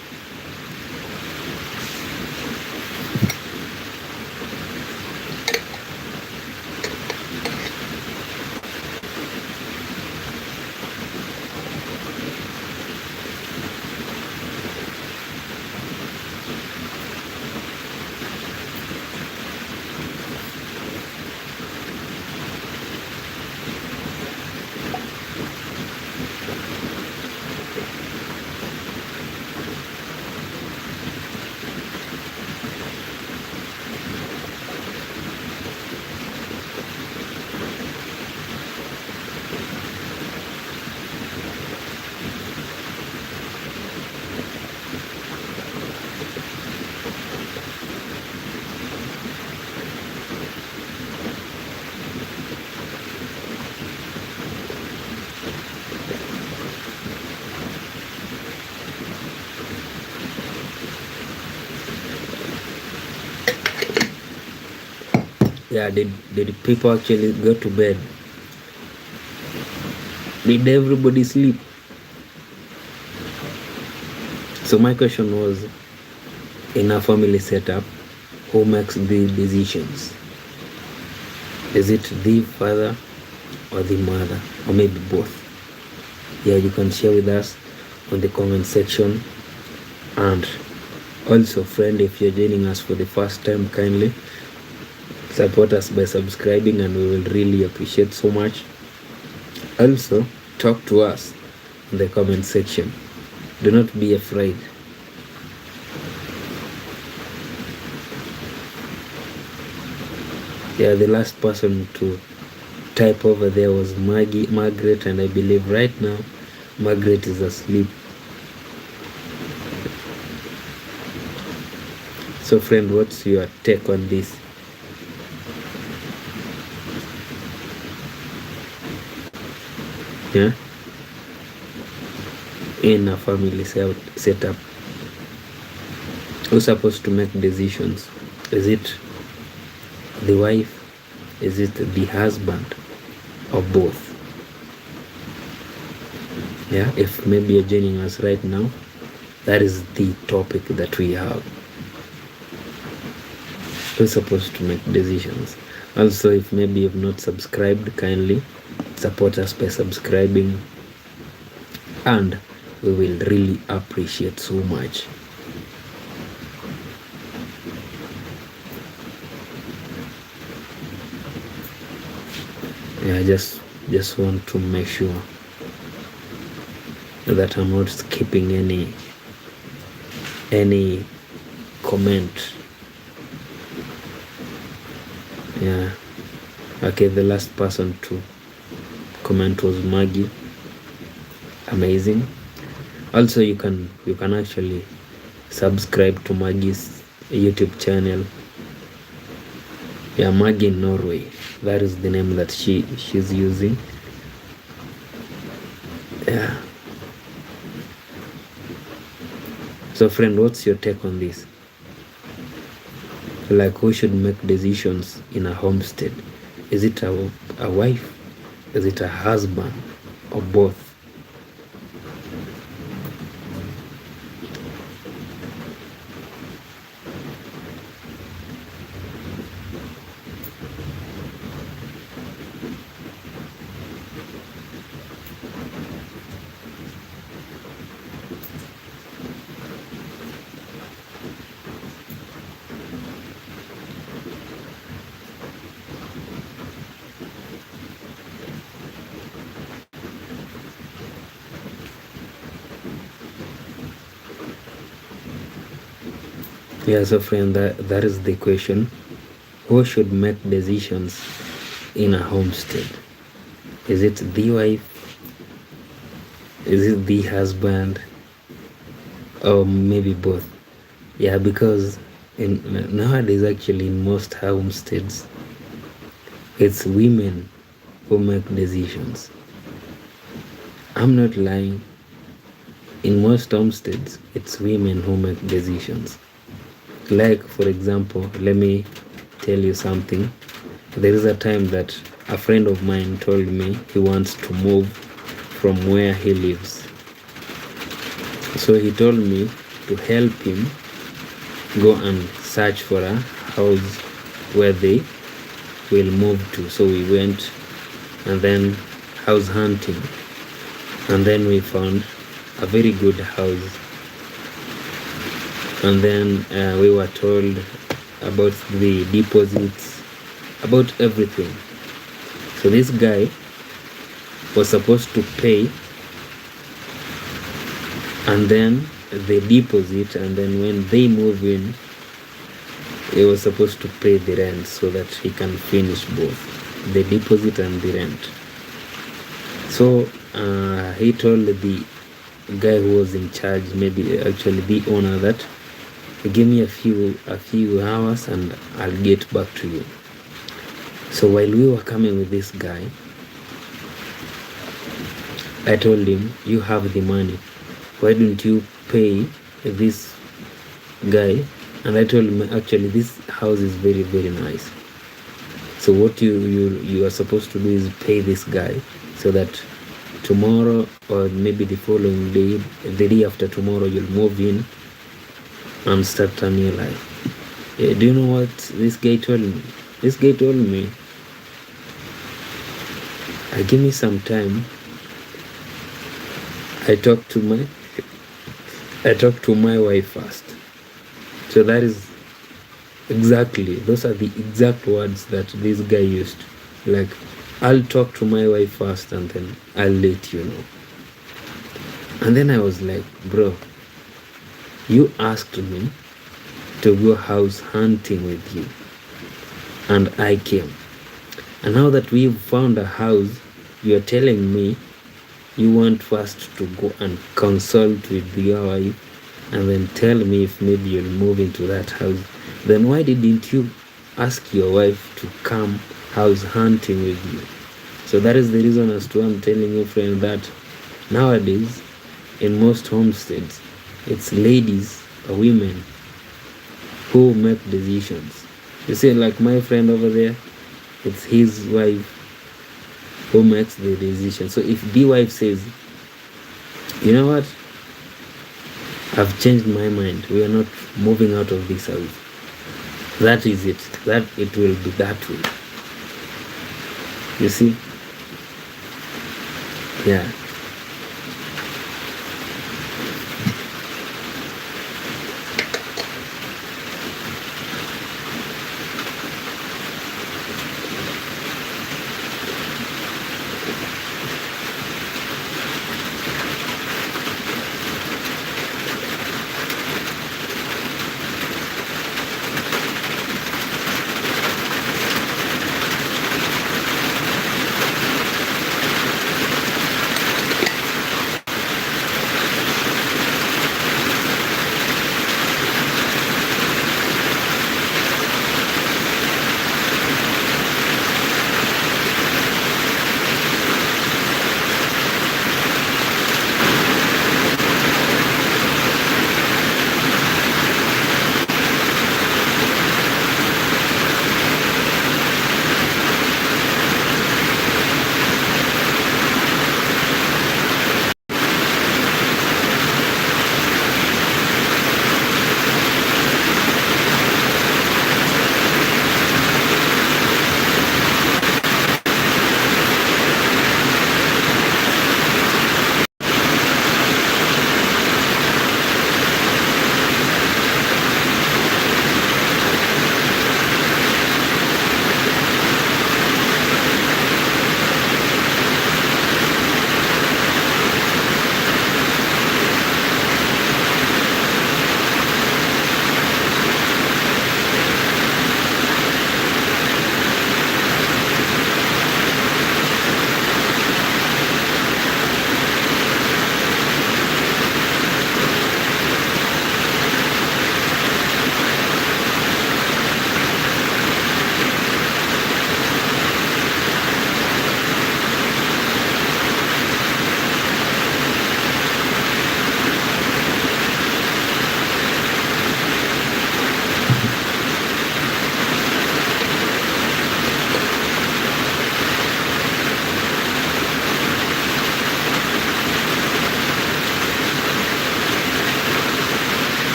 Yeah, did people actually go to bed? Did everybody sleep? So my question was, in a family setup, who makes the decisions? Is it the father or the mother, or maybe both? Yeah, you can share with us on the comment section. And also, friend, if you're joining us for the first time, kindly support us by subscribing, and we will really appreciate so much. Also, talk to us in the comment section. Do not be afraid. Yeah, the last person to type over there was Margaret, and I believe right now Margaret is asleep. So friend, what's your take on this? Yeah, in a family setup, who's supposed to make decisions? Is it the wife? Is it the husband? Or both? Yeah, if maybe you're joining us right now, that is the topic that we have. Who's supposed to make decisions? Also, if maybe you've not subscribed, kindly support us by subscribing, and we will really appreciate so much. Yeah, I just want to make sure that I'm not skipping any comment. Yeah, okay, the last person to comment was Maggie. Amazing. Also, you can actually subscribe to Maggie's YouTube channel. Yeah, Maggie in Norway, that is the name that she's using. Yeah. So friend, what's your take on this? Like, who should make decisions in a homestead? Is it a wife? Is it a husband? Or both? Yeah, so friend, that is the question. Who should make decisions in a homestead? Is it the wife? Is it the husband? Or maybe both? Yeah, because nowadays, actually, in most homesteads, it's women who make decisions. I'm not lying. In most homesteads, it's women who make decisions. Like, for example, let me tell you something. There is a time that a friend of mine told me he wants to move from where he lives. So he told me to help him go and search for a house where they will move to. So we went and then house hunting, and then we found a very good house. And then we were told about the deposits, about everything. So this guy was supposed to pay, and then the deposit, and then when they move in, he was supposed to pay the rent so that he can finish both the deposit and the rent. So he told the guy who was in charge, maybe actually the owner, that give me a few hours and I'll get back to you. So while we were coming with this guy, I told him, you have the money, why don't you pay this guy? And I told him, actually, this house is very, very nice. So what you are supposed to do is pay this guy so that tomorrow or maybe the following day, the day after tomorrow, you'll move in and start a new life. Do you know what this guy told me? This guy told me, give me some time. I talked to my wife first. So that is those are the exact words that this guy used. Like, I'll talk to my wife first and then I'll let you know. And then I was like, bro, you asked me to go house hunting with you, and I came. And now that we've found a house, you're telling me you want first to go and consult with your wife and then tell me if maybe you'll move into that house. Then why didn't you ask your wife to come house hunting with you? So that is the reason as to I'm telling you, friend, that nowadays in most homesteads, it's ladies or women who make decisions. You see, like my friend over there, it's his wife who makes the decision. So if the wife says, you know what, I've changed my mind, we are not moving out of this house, that is it. That it will be that way. You see? Yeah.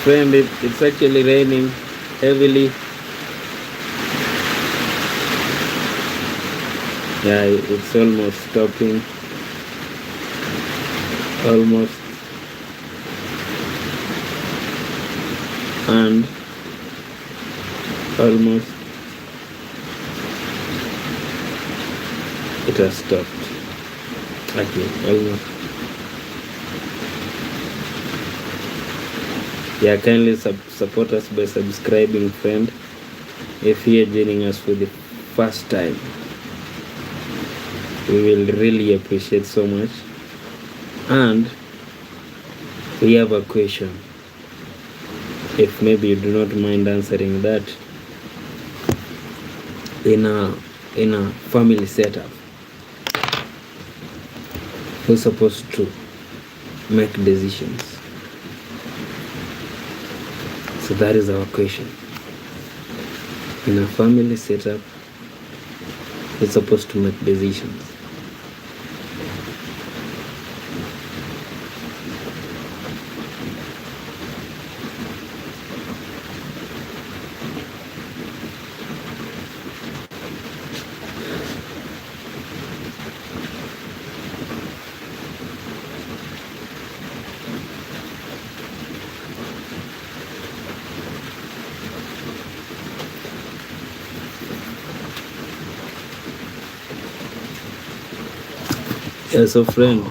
Friend, it's actually raining heavily. Yeah, it's almost stopping. Almost. And almost. It has stopped. Okay, almost. Yeah, kindly support us by subscribing, friend. If you are joining us for the first time, we will really appreciate so much. And we have a question. If maybe you do not mind answering that, in a family setup, who's supposed to make decisions? So that is our question. In a family setup, who's supposed to make decisions? As a friend,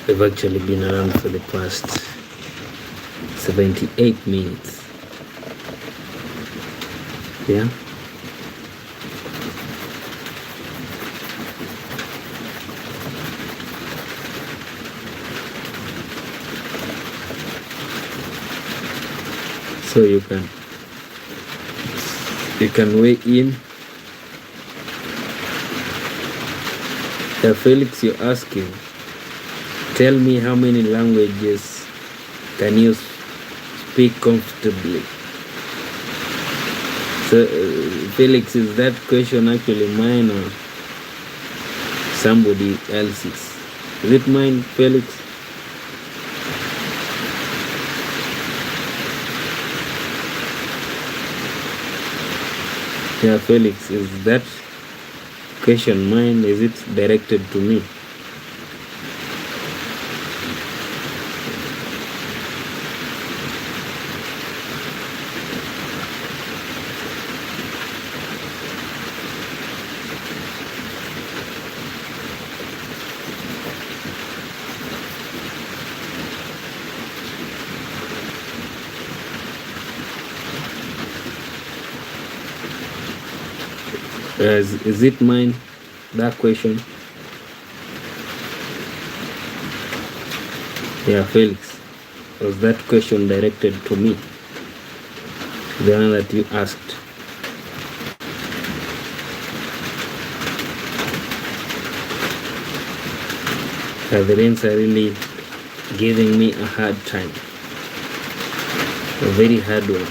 we've actually been around for the past 78 minutes. Yeah. So you can weigh in. Felix, you're asking, tell me how many languages can you speak comfortably? So, Felix, is that question actually mine or somebody else's? Is it mine, Felix? Yeah, Felix, is that question mine? Is it directed to me? Is it mine, that question? Yeah, Felix, was that question directed to me? The one that you asked? The rains are really giving me a hard time, a very hard one.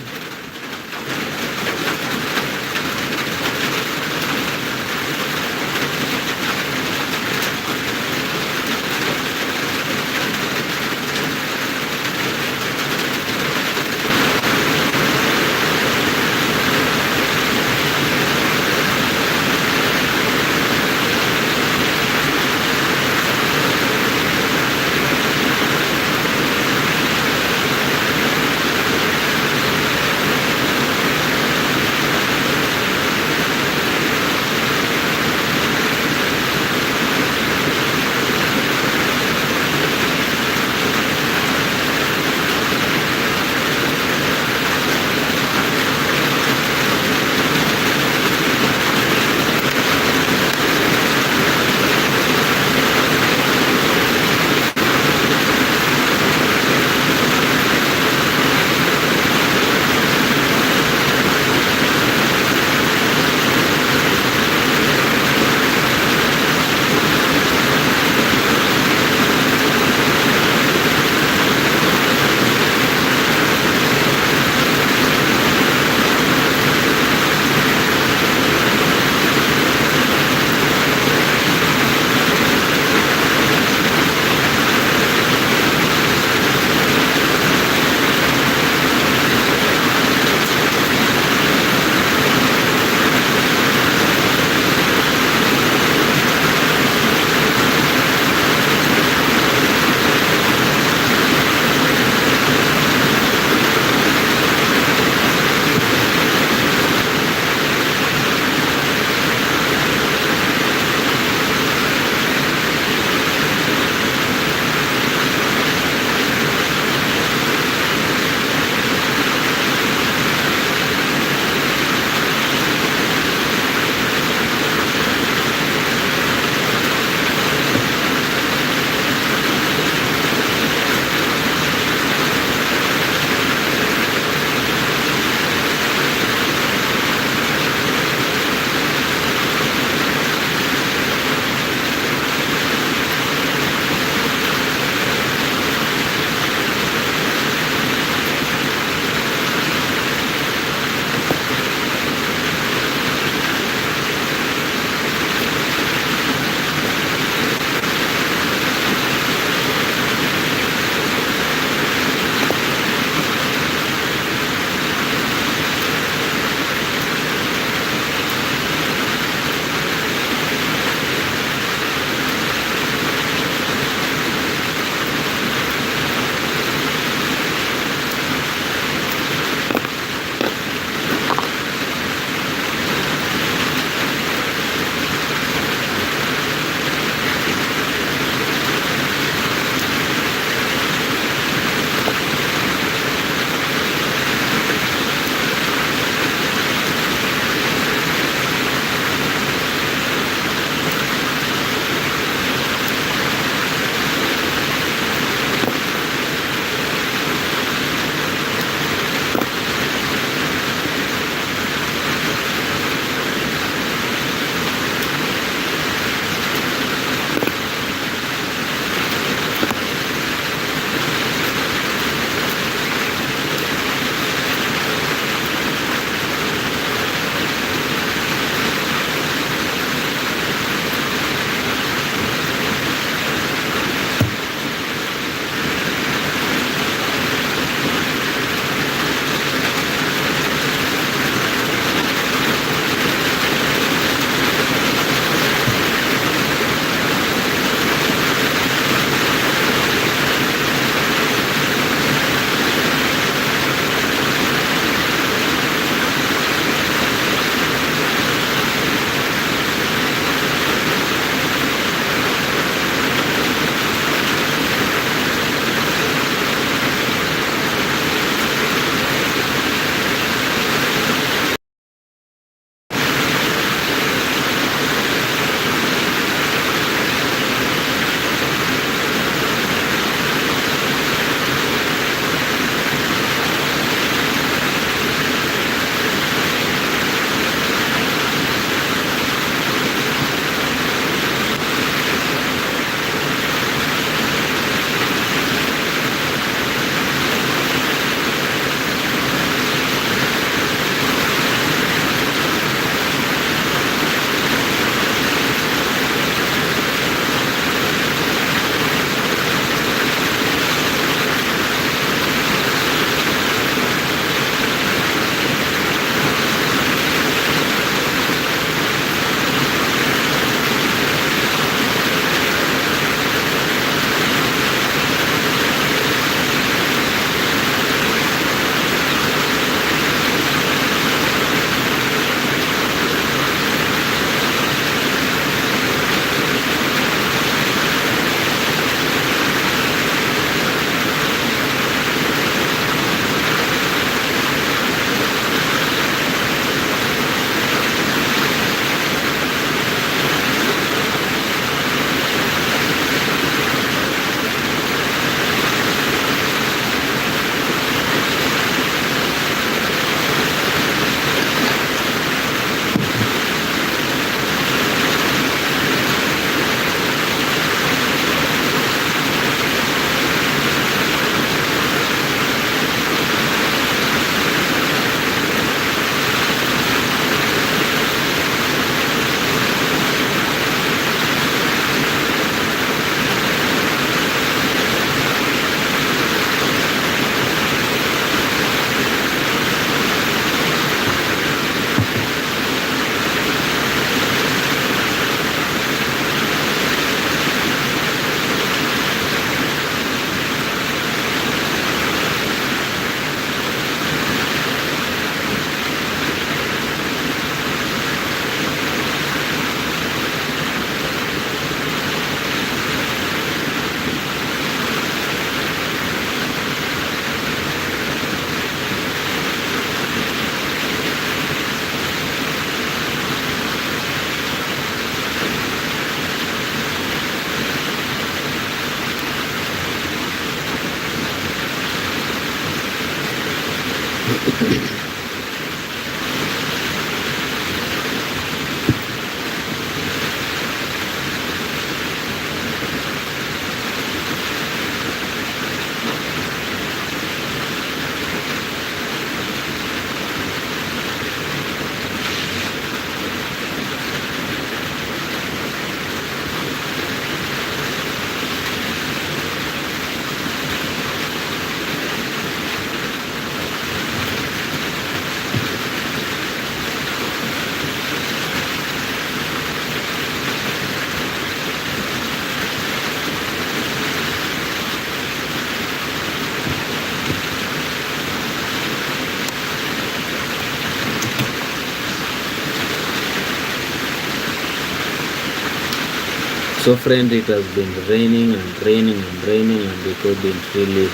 So friend, it has been raining and raining and raining, and we couldn't really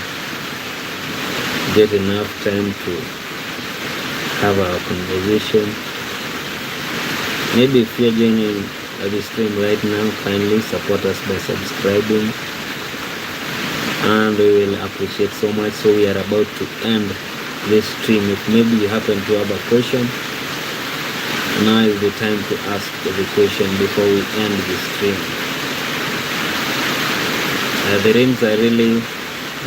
get enough time to have our conversation. Maybe if you're joining the stream right now, kindly support us by subscribing, and we will appreciate so much. So we are about to end this stream. If maybe you happen to have a question, now is the time to ask the question before we end the stream. The rains are really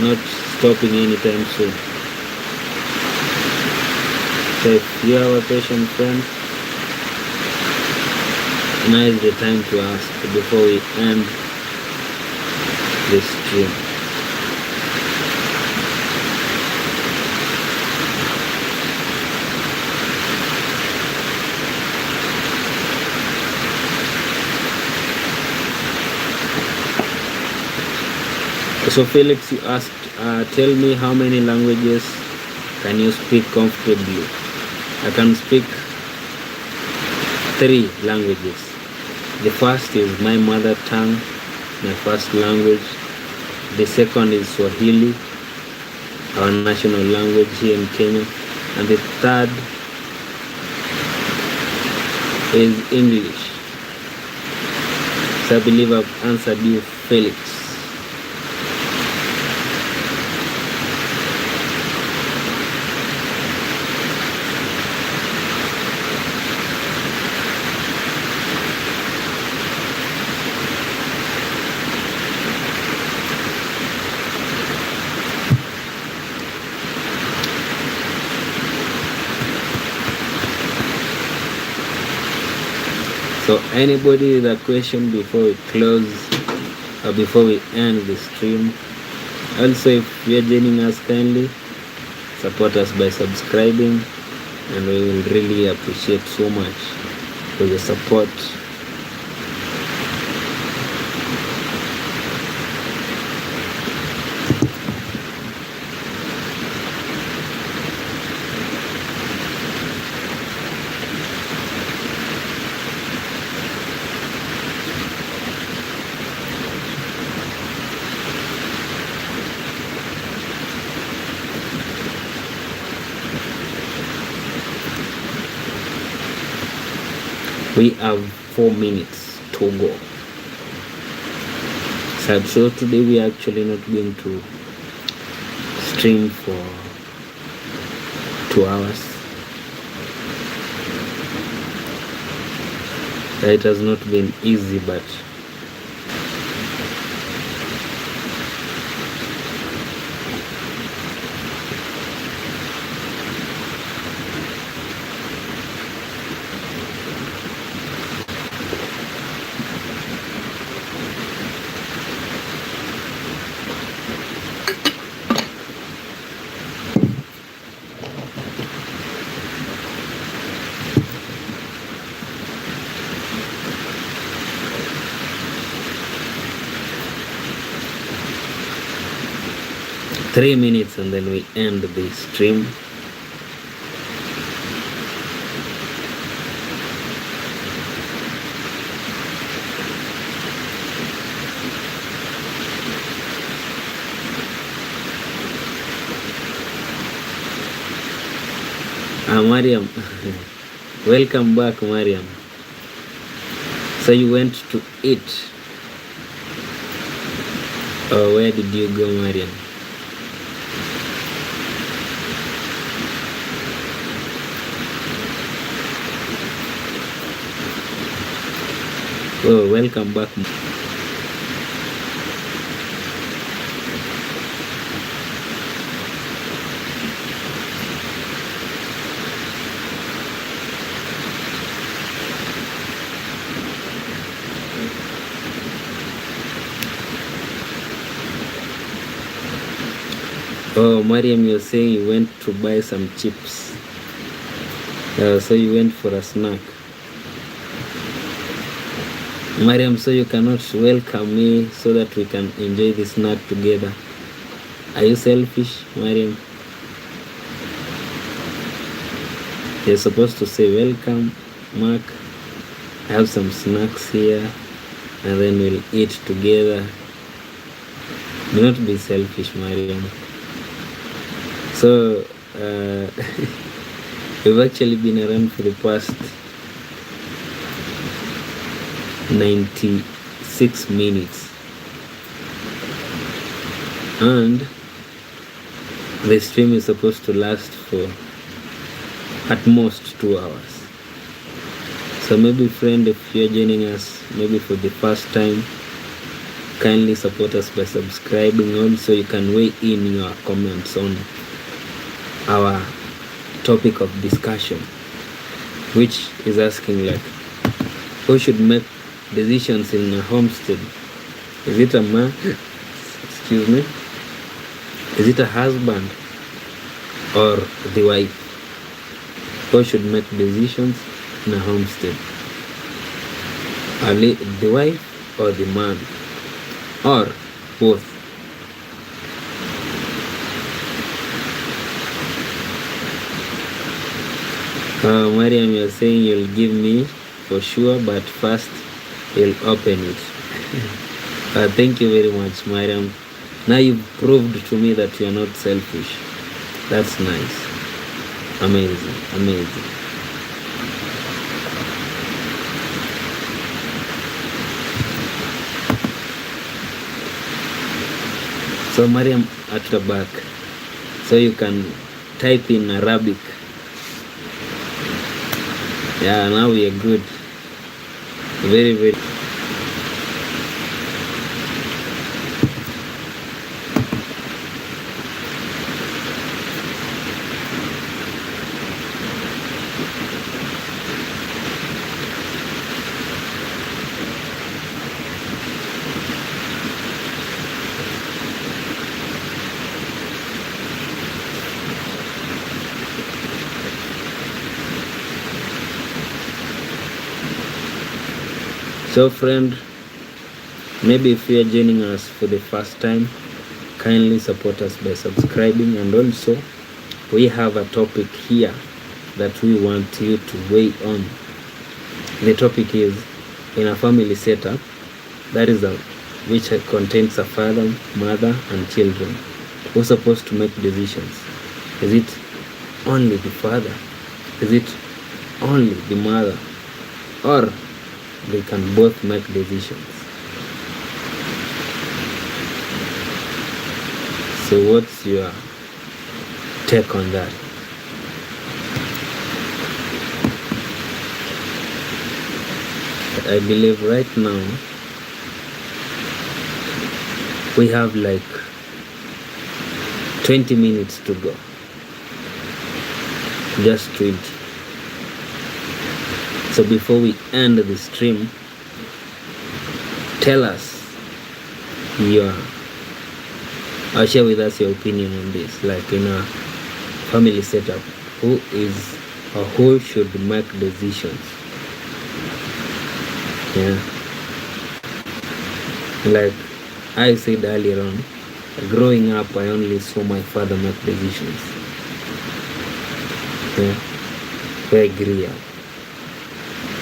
not stopping anytime soon. So if you have a question, friend, now is the time to ask before we end this stream. So Felix, you asked, tell me how many languages can you speak comfortably? I can speak 3 languages. The first is my mother tongue, my first language. The second is Swahili, our national language here in Kenya. And the third is English. So I believe I've answered you, Felix. So anybody with a question before we close or before we end the stream? Also, if you are joining us, kindly support us by subscribing, and we will really appreciate so much for your support. We have 4 minutes to go. So today we are actually not going to stream for 2 hours. It has not been easy, but three minutes and then we end the stream. Mariam, welcome back, Mariam. So you went to eat. Oh, where did you go, Mariam? Oh, welcome back. Oh, Mariam, you're saying you went to buy some chips. So you went for a snack. Mariam, so you cannot welcome me so that we can enjoy the snack together. Are you selfish, Mariam? You're supposed to say welcome, Mark. I have some snacks here. and then we'll eat together. Do not be selfish, Mariam. So we've actually been around for the past 96 minutes, and the stream is supposed to last for at most 2 hours. So maybe, friend, if you're joining us maybe for the first time, kindly support us by subscribing. Also, you can weigh in your comments on our topic of discussion, which is asking, like, who should make decisions in a homestead? Is it a man? Excuse me. Is it a husband or the wife? Who should make decisions in a homestead? The wife or the man, or both? Mariam, you're saying you'll give me for sure, but first you'll open it. Thank you very much, Mariam. Now you've proved to me that you're not selfish. That's nice. Amazing, amazing. So Mariam at the back, so you can type in Arabic. Yeah, now we are good. Very, very. So friend, maybe if you are joining us for the first time, kindly support us by subscribing. And also, we have a topic here that we want you to weigh on. The topic is, in a family setup, that is which contains a father, mother, and children, who's supposed to make decisions. Is it only the father? Is it only the mother? Or they can both make decisions? So what's your take on that? I believe right now we have like 20 minutes to go. Just 20. So before we end the stream, tell us or share with us your opinion on this. Like, in a family setup, who is or who should make decisions? Yeah. Like I said earlier on, growing up, I only saw my father make decisions. Yeah. Where I grew up.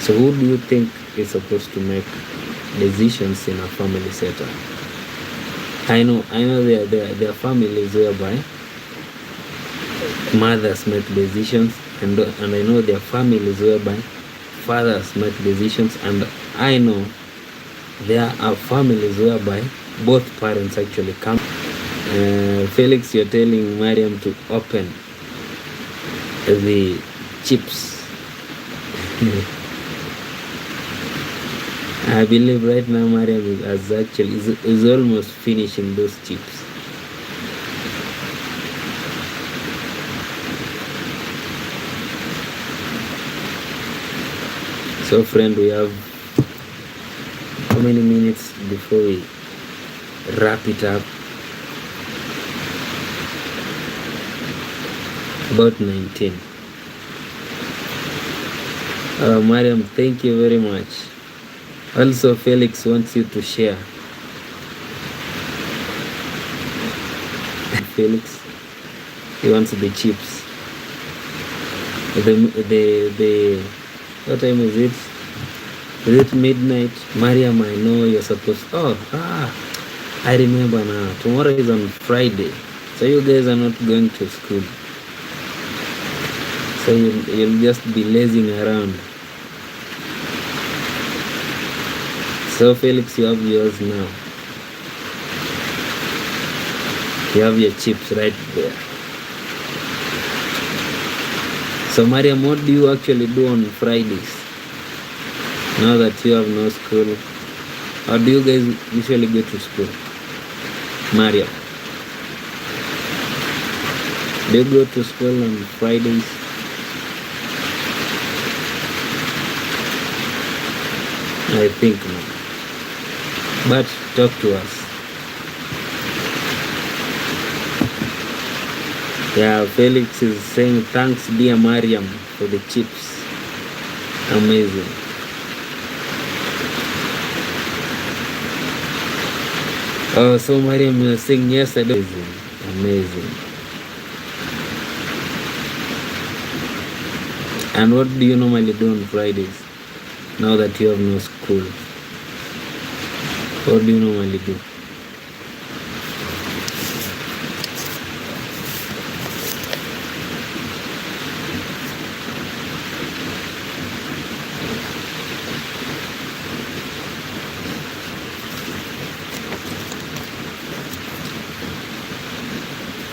So who do you think is supposed to make decisions in a family setup? I know there are families whereby mothers make decisions, and I know there are families whereby fathers make decisions, and I know there are families whereby both parents actually come. Felix, you're telling Mariam to open the chips. I believe right now Mariam is almost finishing those chips. So friend, we have how many minutes before we wrap it up? About 19. Mariam, thank you very much. Also, Felix wants you to share. Felix, he wants the chips. The what time is it? Is it midnight? Mariam, I know you're supposed. I remember now. Tomorrow is on Friday, so you guys are not going to school. So you'll just be lazing around. So Felix, you have yours now. You have your chips right there. So Mariam, what do you actually do on Fridays? Now that you have no school, or do you guys usually go to school? Mariam, do you go to school on Fridays? I think no. But talk to us. Yeah, Felix is saying thanks dear Mariam for the chips. Amazing. Oh, so Mariam is saying yes, I do. Amazing. And what do you normally do on Fridays now that you have no school? What do you normally do?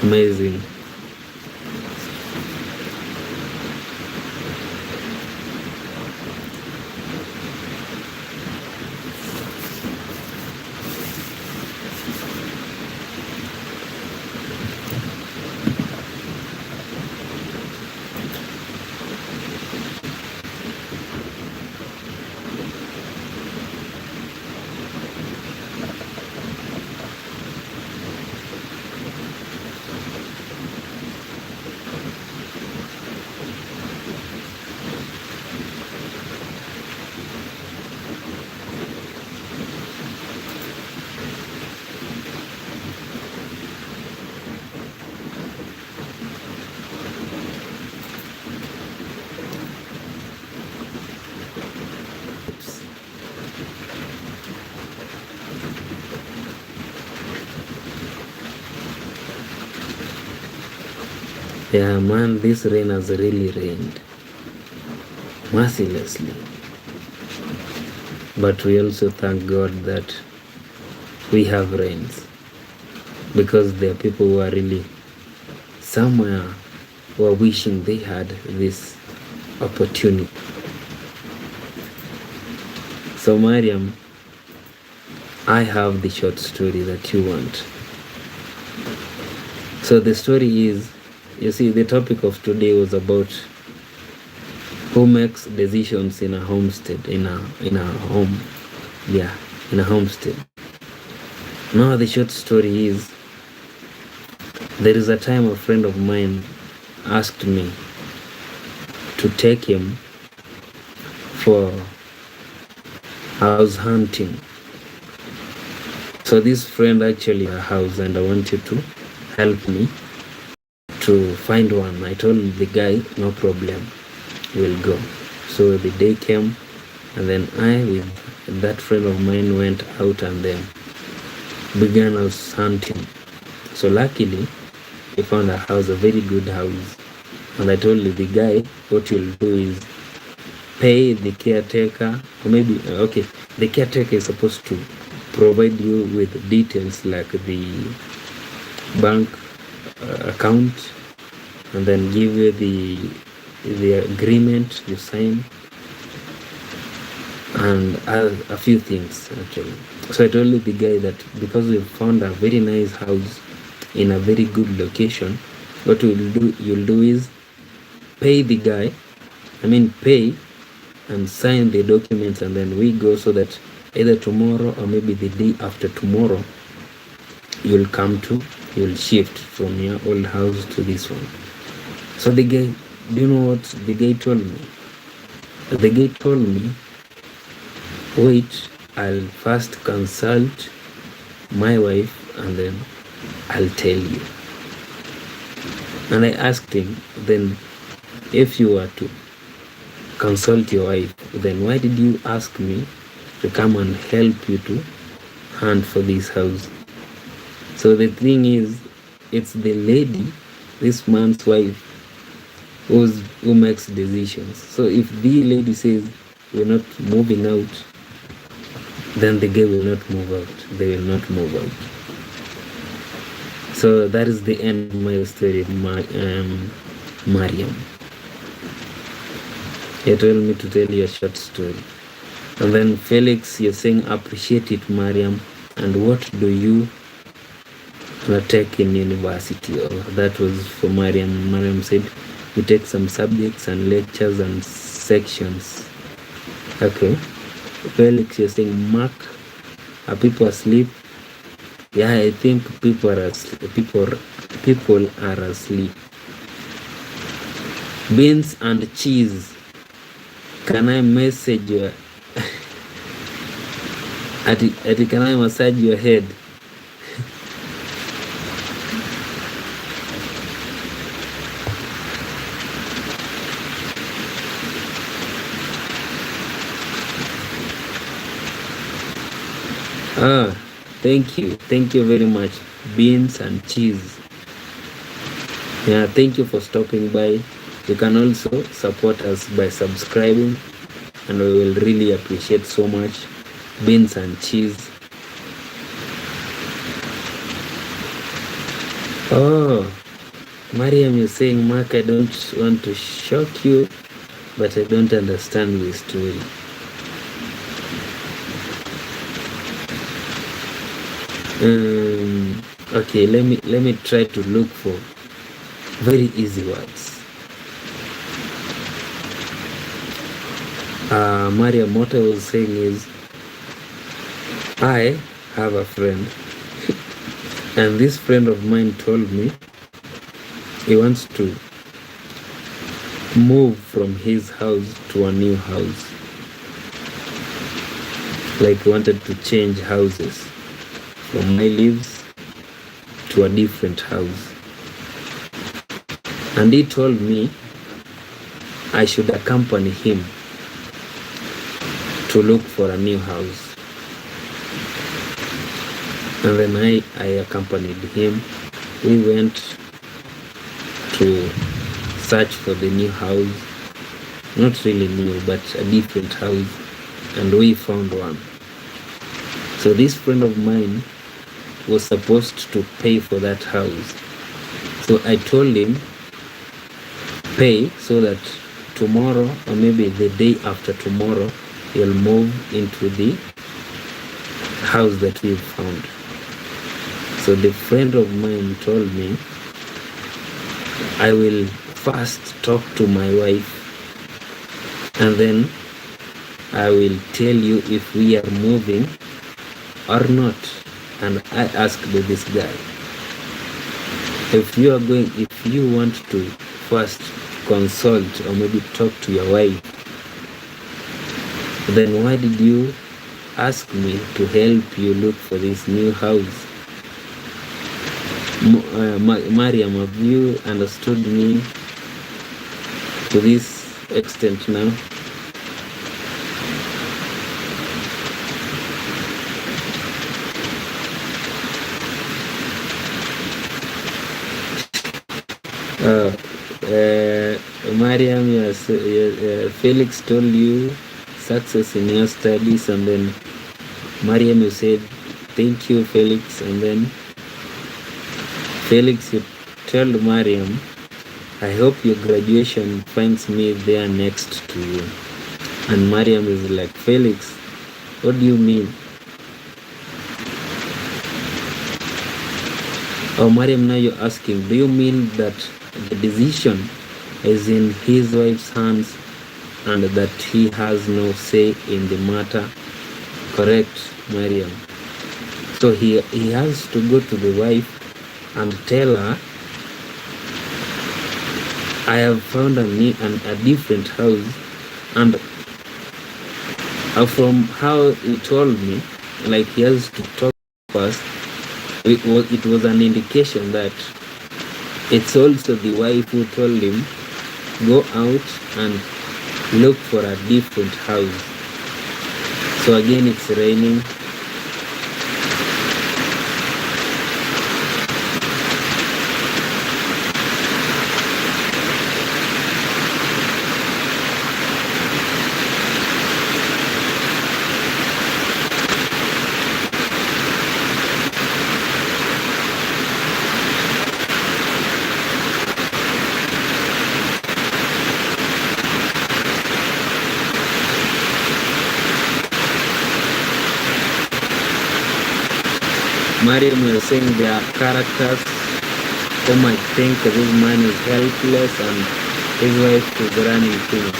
Amazing. Yeah, man, this rain has really rained mercilessly. But we also thank God that we have rains, because there are people who are really somewhere who are wishing they had this opportunity. So Mariam, I have the short story that you want. So the story is, you see, the topic of today was about who makes decisions in a homestead, in a home. Yeah, in a homestead. Now the short story is, there is a time a friend of mine asked me to take him for house hunting. So this friend actually had a house and I want you to help me to find one. I told the guy, no problem, we'll go. So the day came, and then I with that friend of mine went out and then began house hunting. So luckily we found a house, a very good house, and I told the guy, what you'll do is pay the caretaker, or maybe okay, the caretaker is supposed to provide you with details like the bank account, and then give you the agreement you sign, and a few things actually. So I told the guy that because we found a very nice house in a very good location, what you'll do is pay the guy, pay and sign the documents, and then we go, so that either tomorrow or maybe the day after tomorrow you'll shift from your old house to this one. So the guy, do you know what the guy told me? The guy told me, wait, I'll first consult my wife and then I'll tell you. And I asked him, then if you were to consult your wife. Then why did you ask me to come and help you to hunt for this house? So the thing is, it's the lady, this man's wife, who makes decisions. So if the lady says we're not moving out, then the guy will not move out. They will not move out. So that is the end of my story, Mariam. You told me to tell you a short story. And then Felix, you're saying appreciate it, Mariam. And what do you take in university? Oh, that was for Mariam. Mariam said we take some subjects and lectures and sections. Okay. Felix, you're saying Mark, are people asleep? Yeah, I think people are asleep. People are asleep. Beans and cheese. Can I message you? Can I massage your head? Thank you very much. Beans and cheese. Yeah, thank you for stopping by. You can also support us by subscribing, and we will really appreciate so much. Beans and cheese. Oh, Mariam, you're saying, Mark, I don't want to shock you, but I don't understand the story. Okay, let me try to look for very easy words. Mariam, what I was saying is, I have a friend, and this friend of mine told me he wants to move from his house to a new house. Like he wanted to change houses from my lives to a different house. And he told me I should accompany him to look for a new house. And then I accompanied him. We went to search for the new house. Not really new, but a different house. And we found one. So this friend of mine was supposed to pay for that house. So I told him, pay so that tomorrow or maybe the day after tomorrow, he'll move into the house that we've found. So the friend of mine told me, I will first talk to my wife and then I will tell you if we are moving or not. And I asked this guy, if you want to first consult or maybe talk to your wife, then why did you ask me to help you look for this new house? Mariam, have you understood me to this extent now? Mariam, Felix told you success in your studies, and then Mariam, you said thank you, Felix, and then Felix, you told Mariam, I hope your graduation finds me there next to you. And Mariam is like, Felix, what do you mean? Oh, Mariam, now you're asking, do you mean that the decision is in his wife's hands and that he has no say in the matter? Correct, Mariam. So he has to go to the wife and tell her, I have found a different house, and from how he told me, like he has to talk first, it was an indication that it's also the wife who told him, go out and look for a different house. So again, it's raining. Mariam was saying there are characters who might think this man is helpless and his wife is running things.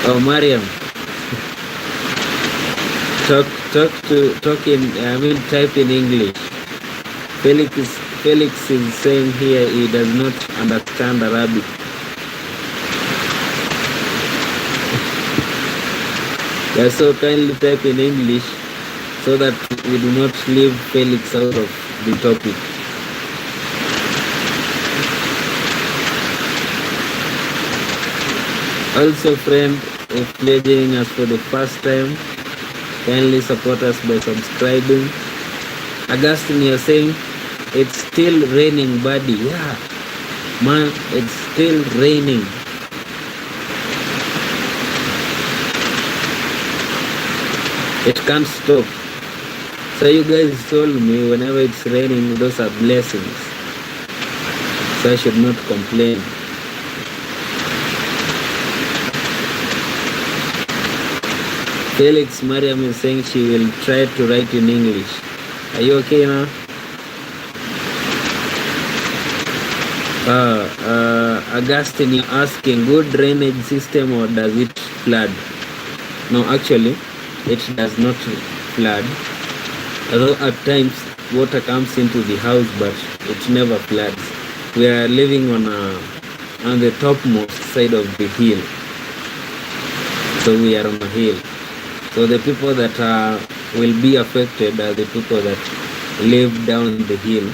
Oh, Mariam, type in English. Felix is saying here he does not understand Arabic. Yeah, so kindly type in English so that we do not leave Felix out of the topic. Also, friend, if you're joining us for the first time, kindly support us by subscribing. Augustine, you're saying it's still raining, buddy. Yeah, man, it's still raining. It can't stop. So you guys told me whenever it's raining, those are blessings. So I should not complain. Felix, Mariam is saying she will try to write in English. Are you okay now? Augustine, you're asking, good drainage system or does it flood? No, actually, it does not flood. Although at times water comes into the house, but it never floods. We are living on the topmost side of the hill. So we are on a hill. So the people that will be affected are the people that live down the hill,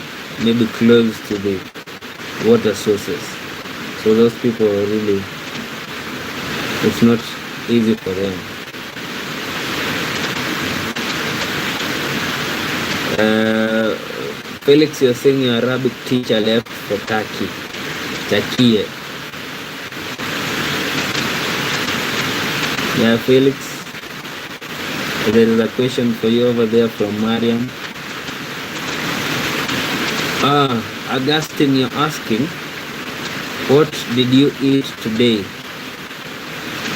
maybe close to the water sources. So those people are really, it's not easy for them. Felix, you're saying your Arabic teacher left for Turkey. Turkey. Yeah, Felix. There is a question for you over there from Mariam. Augustine, you're asking, what did you eat today?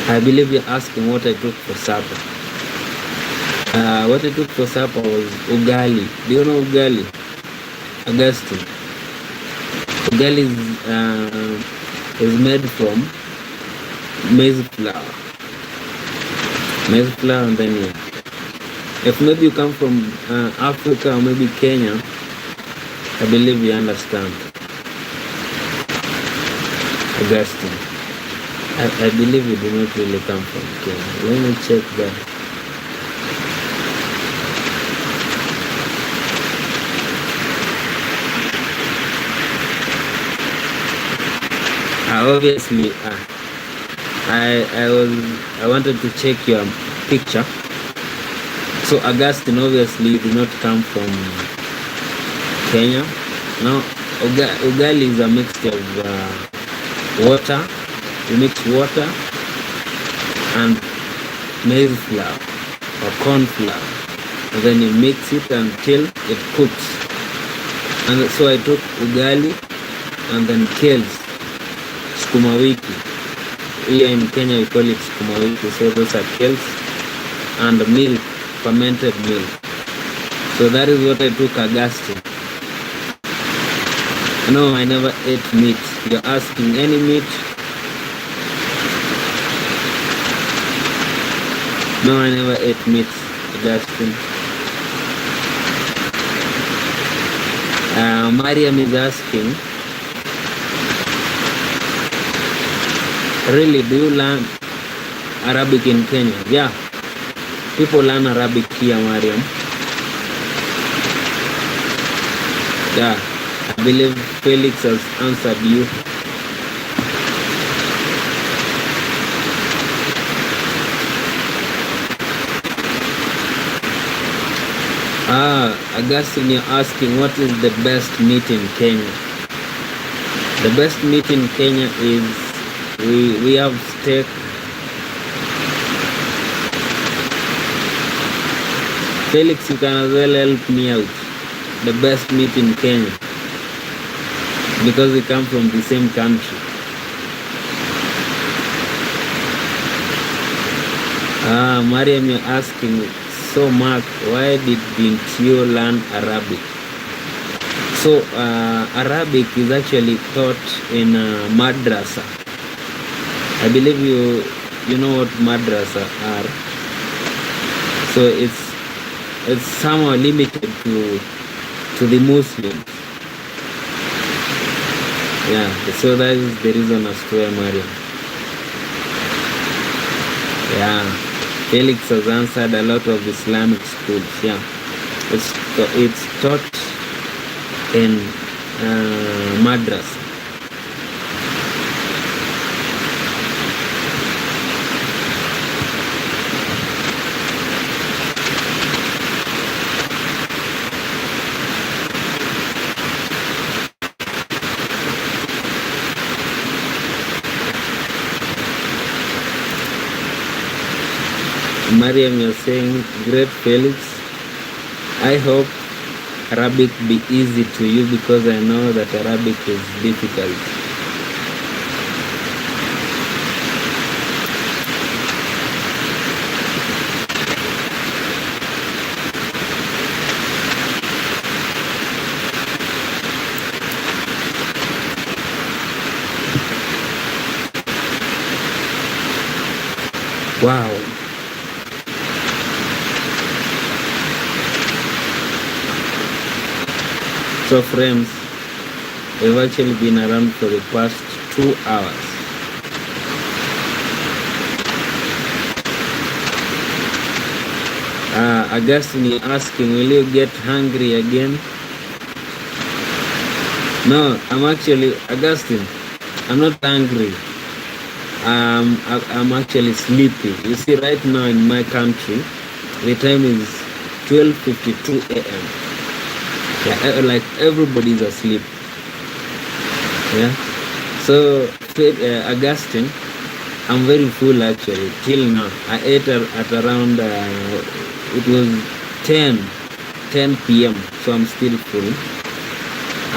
I believe you're asking what I took for supper. What I took for supper was ugali. Do you know ugali? Augustine. Ugali is made from maize flour. Maize flour, and then yeah. If maybe you come from Africa or maybe Kenya, I believe you understand. Augustine, I believe you do not really come from Kenya. Let me check that. Obviously, I wanted to check your picture. So Augustine, obviously you do not come from Kenya. Now ugali is a mixture of water. You mix water and maize flour or corn flour, and then you mix it until it cooks. And so I took ugali and then kales, sukuma wiki. Here in Kenya we call it sukuma wiki. So those are kales and milk, fermented milk. So that is what I took, Augustine. No, I never ate meat. You're asking any meat? No, I never ate meat, Augustine. Mariam is asking, really, do you learn Arabic in Kenya? Yeah, people learn Arabic here, Mariam. Yeah, I believe Felix has answered you. Augustine, you're asking what is the best meat in Kenya? The best meat in Kenya is we have steak. Felix, you can as well help me out. The best meat in Kenya, because we come from the same country. Mariam, you're asking, so Mark, why didn't you learn Arabic? So Arabic is actually taught in madrasa. I believe you know what madrasa are. So it's somehow limited to the Muslims. Yeah, so that is the reason as to why, Mariam. Yeah, Felix has answered a lot of Islamic schools. Yeah, it's taught in madrasa. Mariam, you're saying, great Felix. I hope Arabic be easy to you, because I know that Arabic is difficult. Wow. So friends, we've actually been around for the past 2 hours. Augustine asking, will you get hungry again? No, I'm actually, Augustine, I'm not hungry. I'm actually sleepy. You see, right now in my country, the time is 12:52 a.m. Yeah, like everybody's asleep. Yeah. So Augustine, I'm very full actually till now. I ate at around it was 10 p.m. So I'm still full,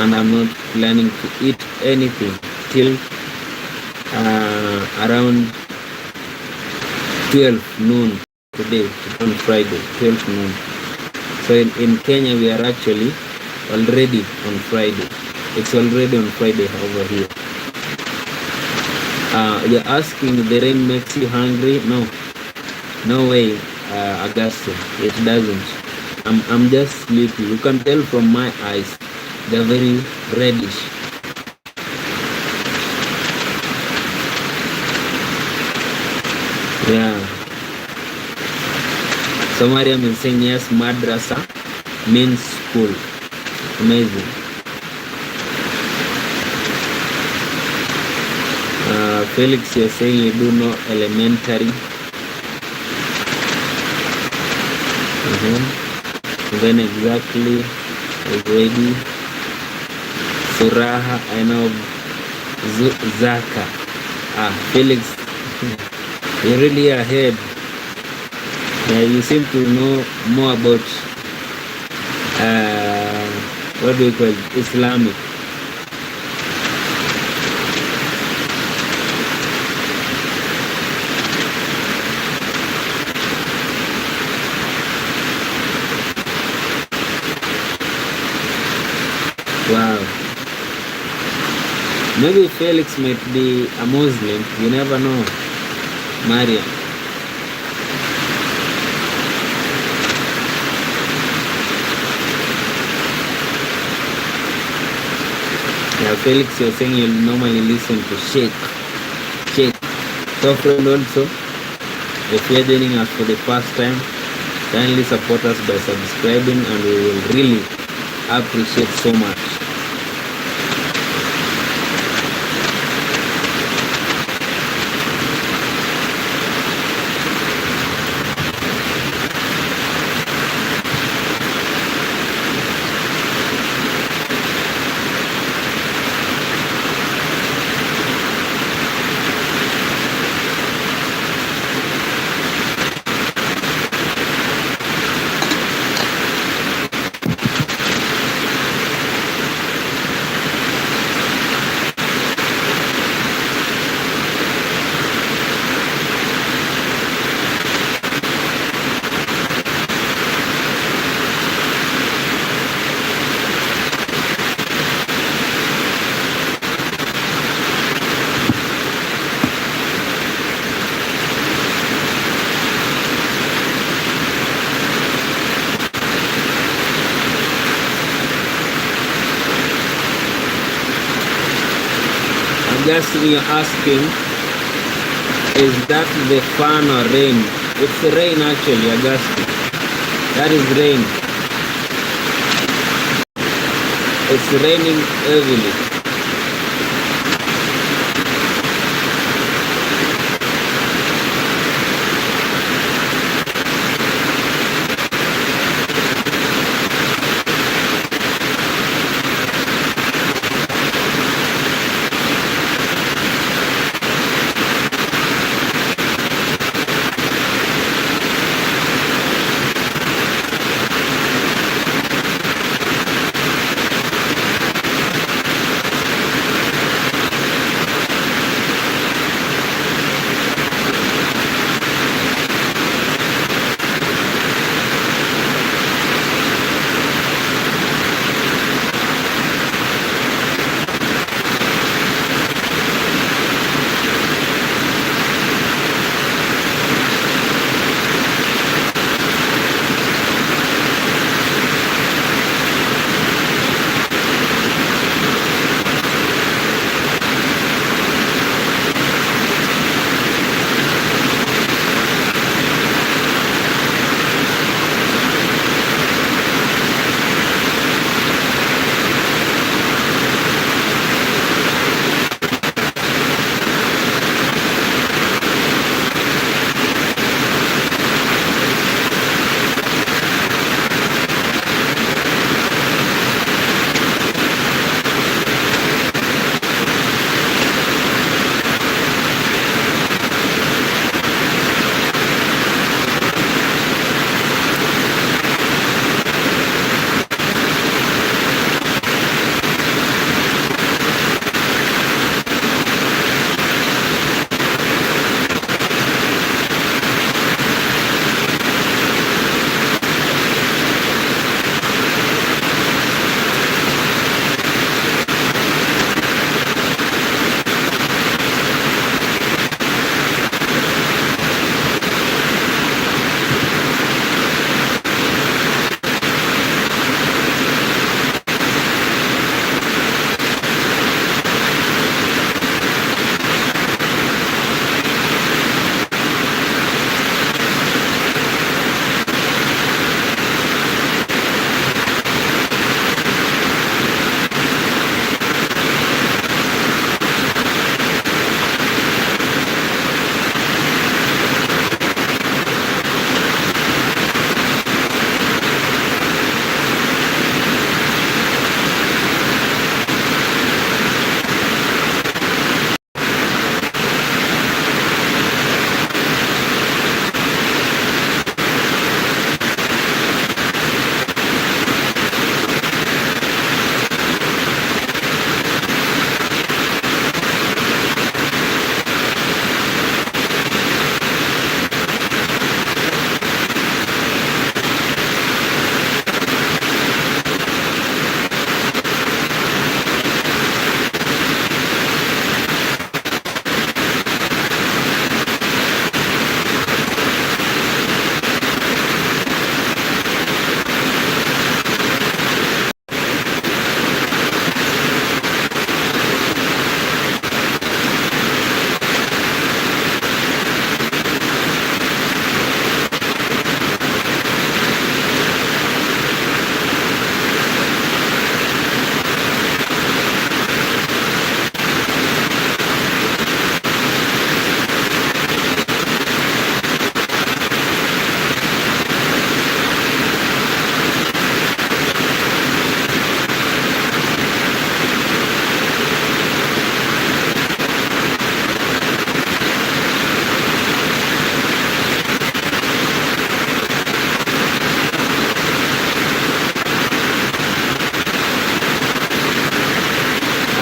and I'm not planning to eat anything till around 12 noon today, on Friday, 12 noon. So in Kenya we are actually already on Friday. It's already on Friday over here. You're asking, the rain makes you hungry? No way, Augustine. It doesn't. I'm just sleepy. You can tell from my eyes, they're very reddish. Yeah. So Mariam is saying yes, madrasa means school. Amazing. Felix, you're saying you do know elementary. Then exactly, already. Suraha, I know. Zaka. Felix, you're really ahead. Yeah, you seem to know more about what do we call it? Islamic. Wow. Maybe Felix might be a Muslim. You never know. Mariam. Yeah, Felix, you're saying you normally listen to Sheikh. So friend, also, if you're joining us for the first time, kindly support us by subscribing, and we will really appreciate so much. Augustine, you're asking, is that the fan or rain? It's rain actually, Augustine. That is rain. It's raining heavily.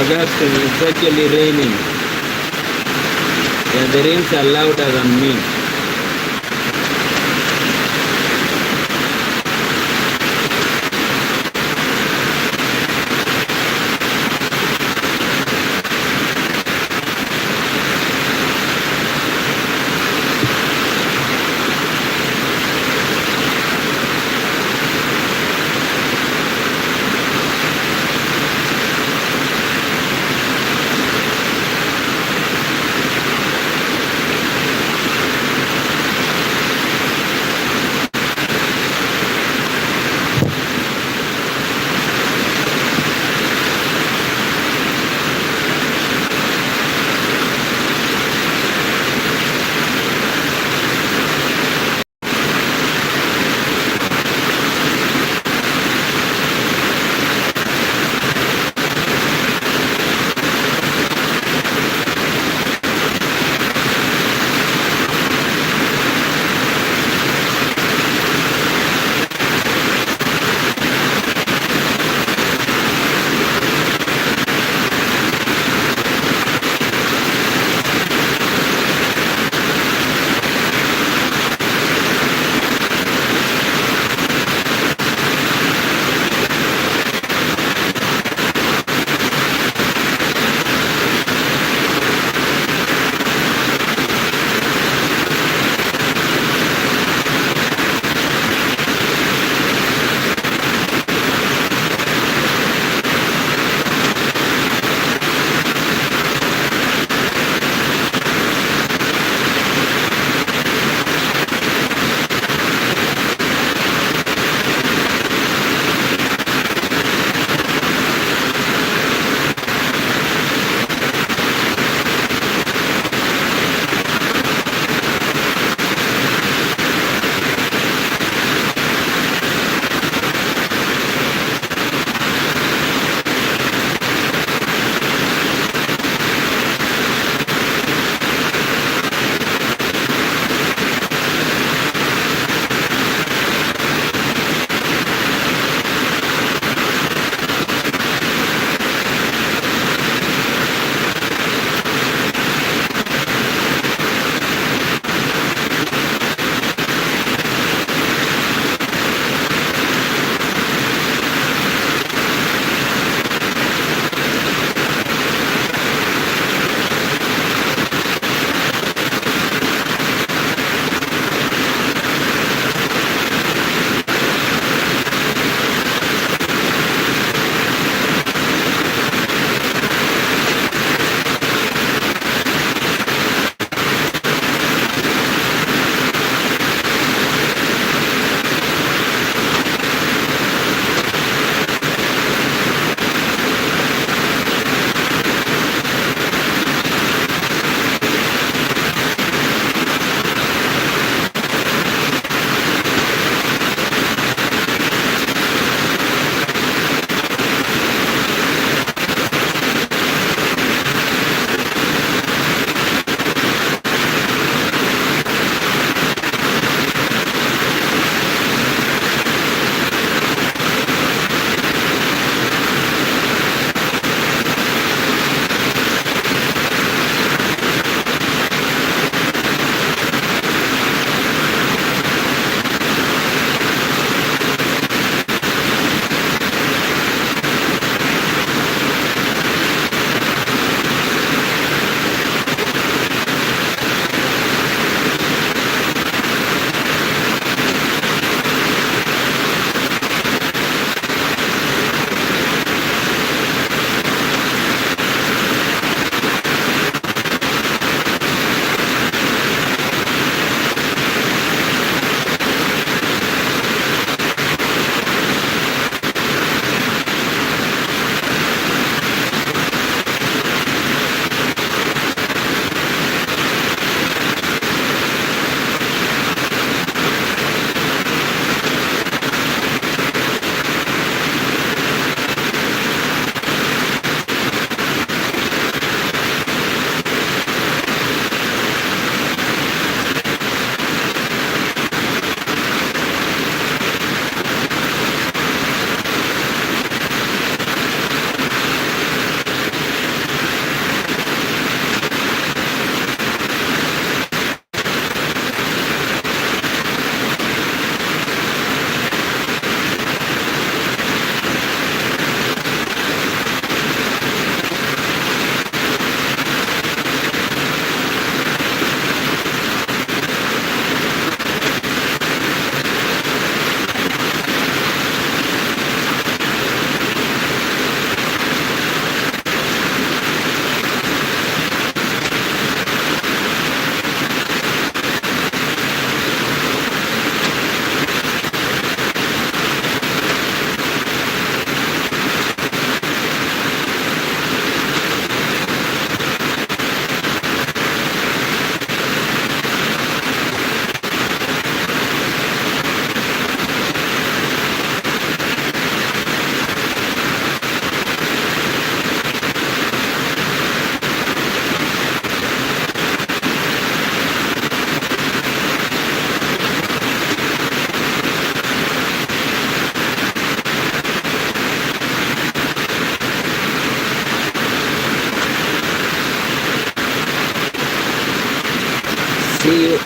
Augustine, it's actually raining. Yeah, the rains are louder than me.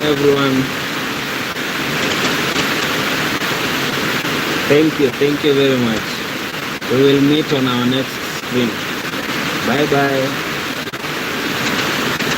everyone. Thank you very much. We will meet on our next stream. Bye bye.